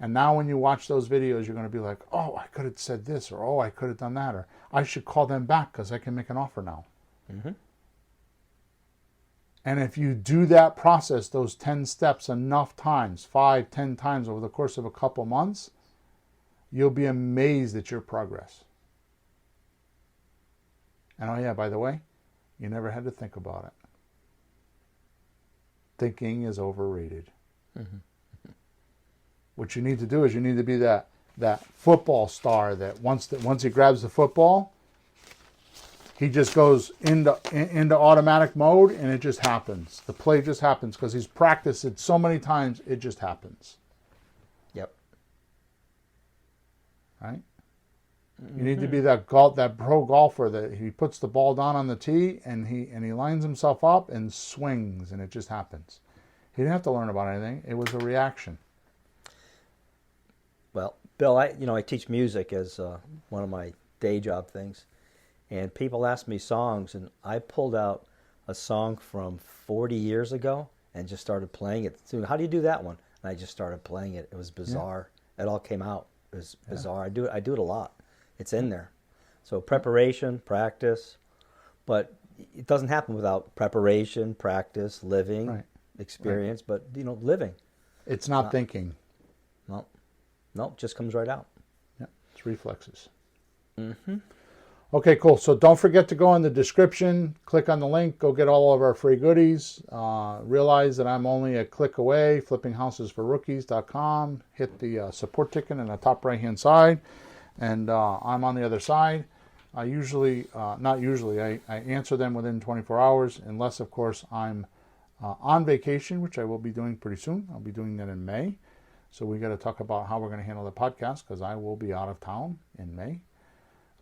And now, when you watch those videos, you're going to be like, "Oh, I could have said this," or "Oh, I could have done that," or "I should call them back because I can make an offer now." And if you do that process, those 10 steps enough times, 5, 10 times over the course of a couple months, you'll be amazed at your progress. And oh yeah, by the way, you never had to think about it. Thinking is overrated. What you need to do is you need to be that football star that once he grabs the football, he just goes into automatic mode and it just happens. The play just happens because he's practiced it so many times, it just happens. Yep. Right? You need to be that pro golfer that he puts the ball down on the tee and he lines himself up and swings and it just happens. He didn't have to learn about anything. It was a reaction. Well, Bill, I teach music as one of my day job things, and people ask me songs, and I pulled out a song from 40 years ago and just started playing it. So how do you do that one? And I just started playing it. It was bizarre. Yeah. It all came out. It was bizarre. Yeah. I do it a lot. It's in there. So preparation, practice, but it doesn't happen without preparation, practice, living, experience, but living. It's not thinking. No, it just comes right out. Yeah, it's reflexes. Okay, cool. So don't forget to go in the description, click on the link, go get all of our free goodies. Realize that I'm only a click away, flippinghousesforrookies.com. Hit the support ticket in the top right-hand side, and I'm on the other side. I usually, I answer them within 24 hours, unless, of course, I'm on vacation, which I will be doing pretty soon. I'll be doing that in May. So we got to talk about how we're going to handle the podcast, because I will be out of town in May.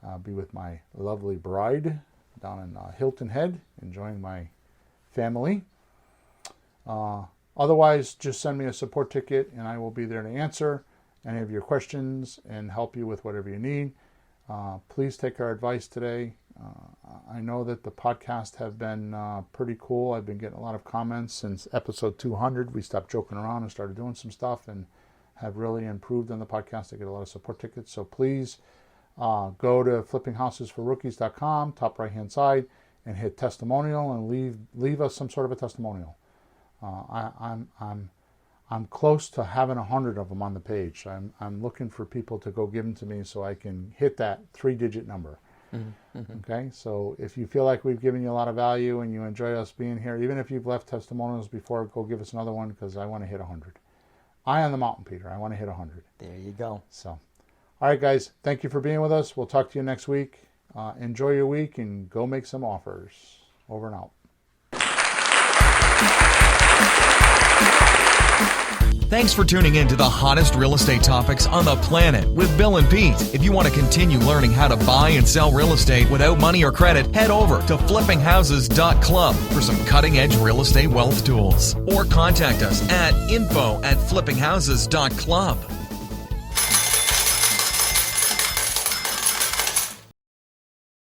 I'll be with my lovely bride down in Hilton Head, enjoying my family. Otherwise, just send me a support ticket, and I will be there to answer any of your questions and help you with whatever you need. Please take our advice today. I know that the podcasts have been pretty cool. I've been getting a lot of comments since episode 200. We stopped joking around and started doing some stuff, and have really improved on the podcast. I get a lot of support tickets. So please go to flippinghousesforrookies.com, top right-hand side, and hit testimonial, and leave us some sort of a testimonial. I'm close to having 100 of them on the page. I'm looking for people to go give them to me so I can hit that 3-digit number. Okay, so if you feel like we've given you a lot of value and you enjoy us being here, even if you've left testimonials before, go give us another one, because I want to hit 100. Eye on the mountain, Peter. I want to hit 100. There you go. So, all right, guys, thank you for being with us. We'll talk to you next week. Enjoy your week and go make some offers. Over and out. Thanks for tuning in to the hottest real estate topics on the planet with Bill and Pete. If you want to continue learning how to buy and sell real estate without money or credit, head over to flippinghouses.club for some cutting-edge real estate wealth tools. Or contact us at info@flippinghouses.club.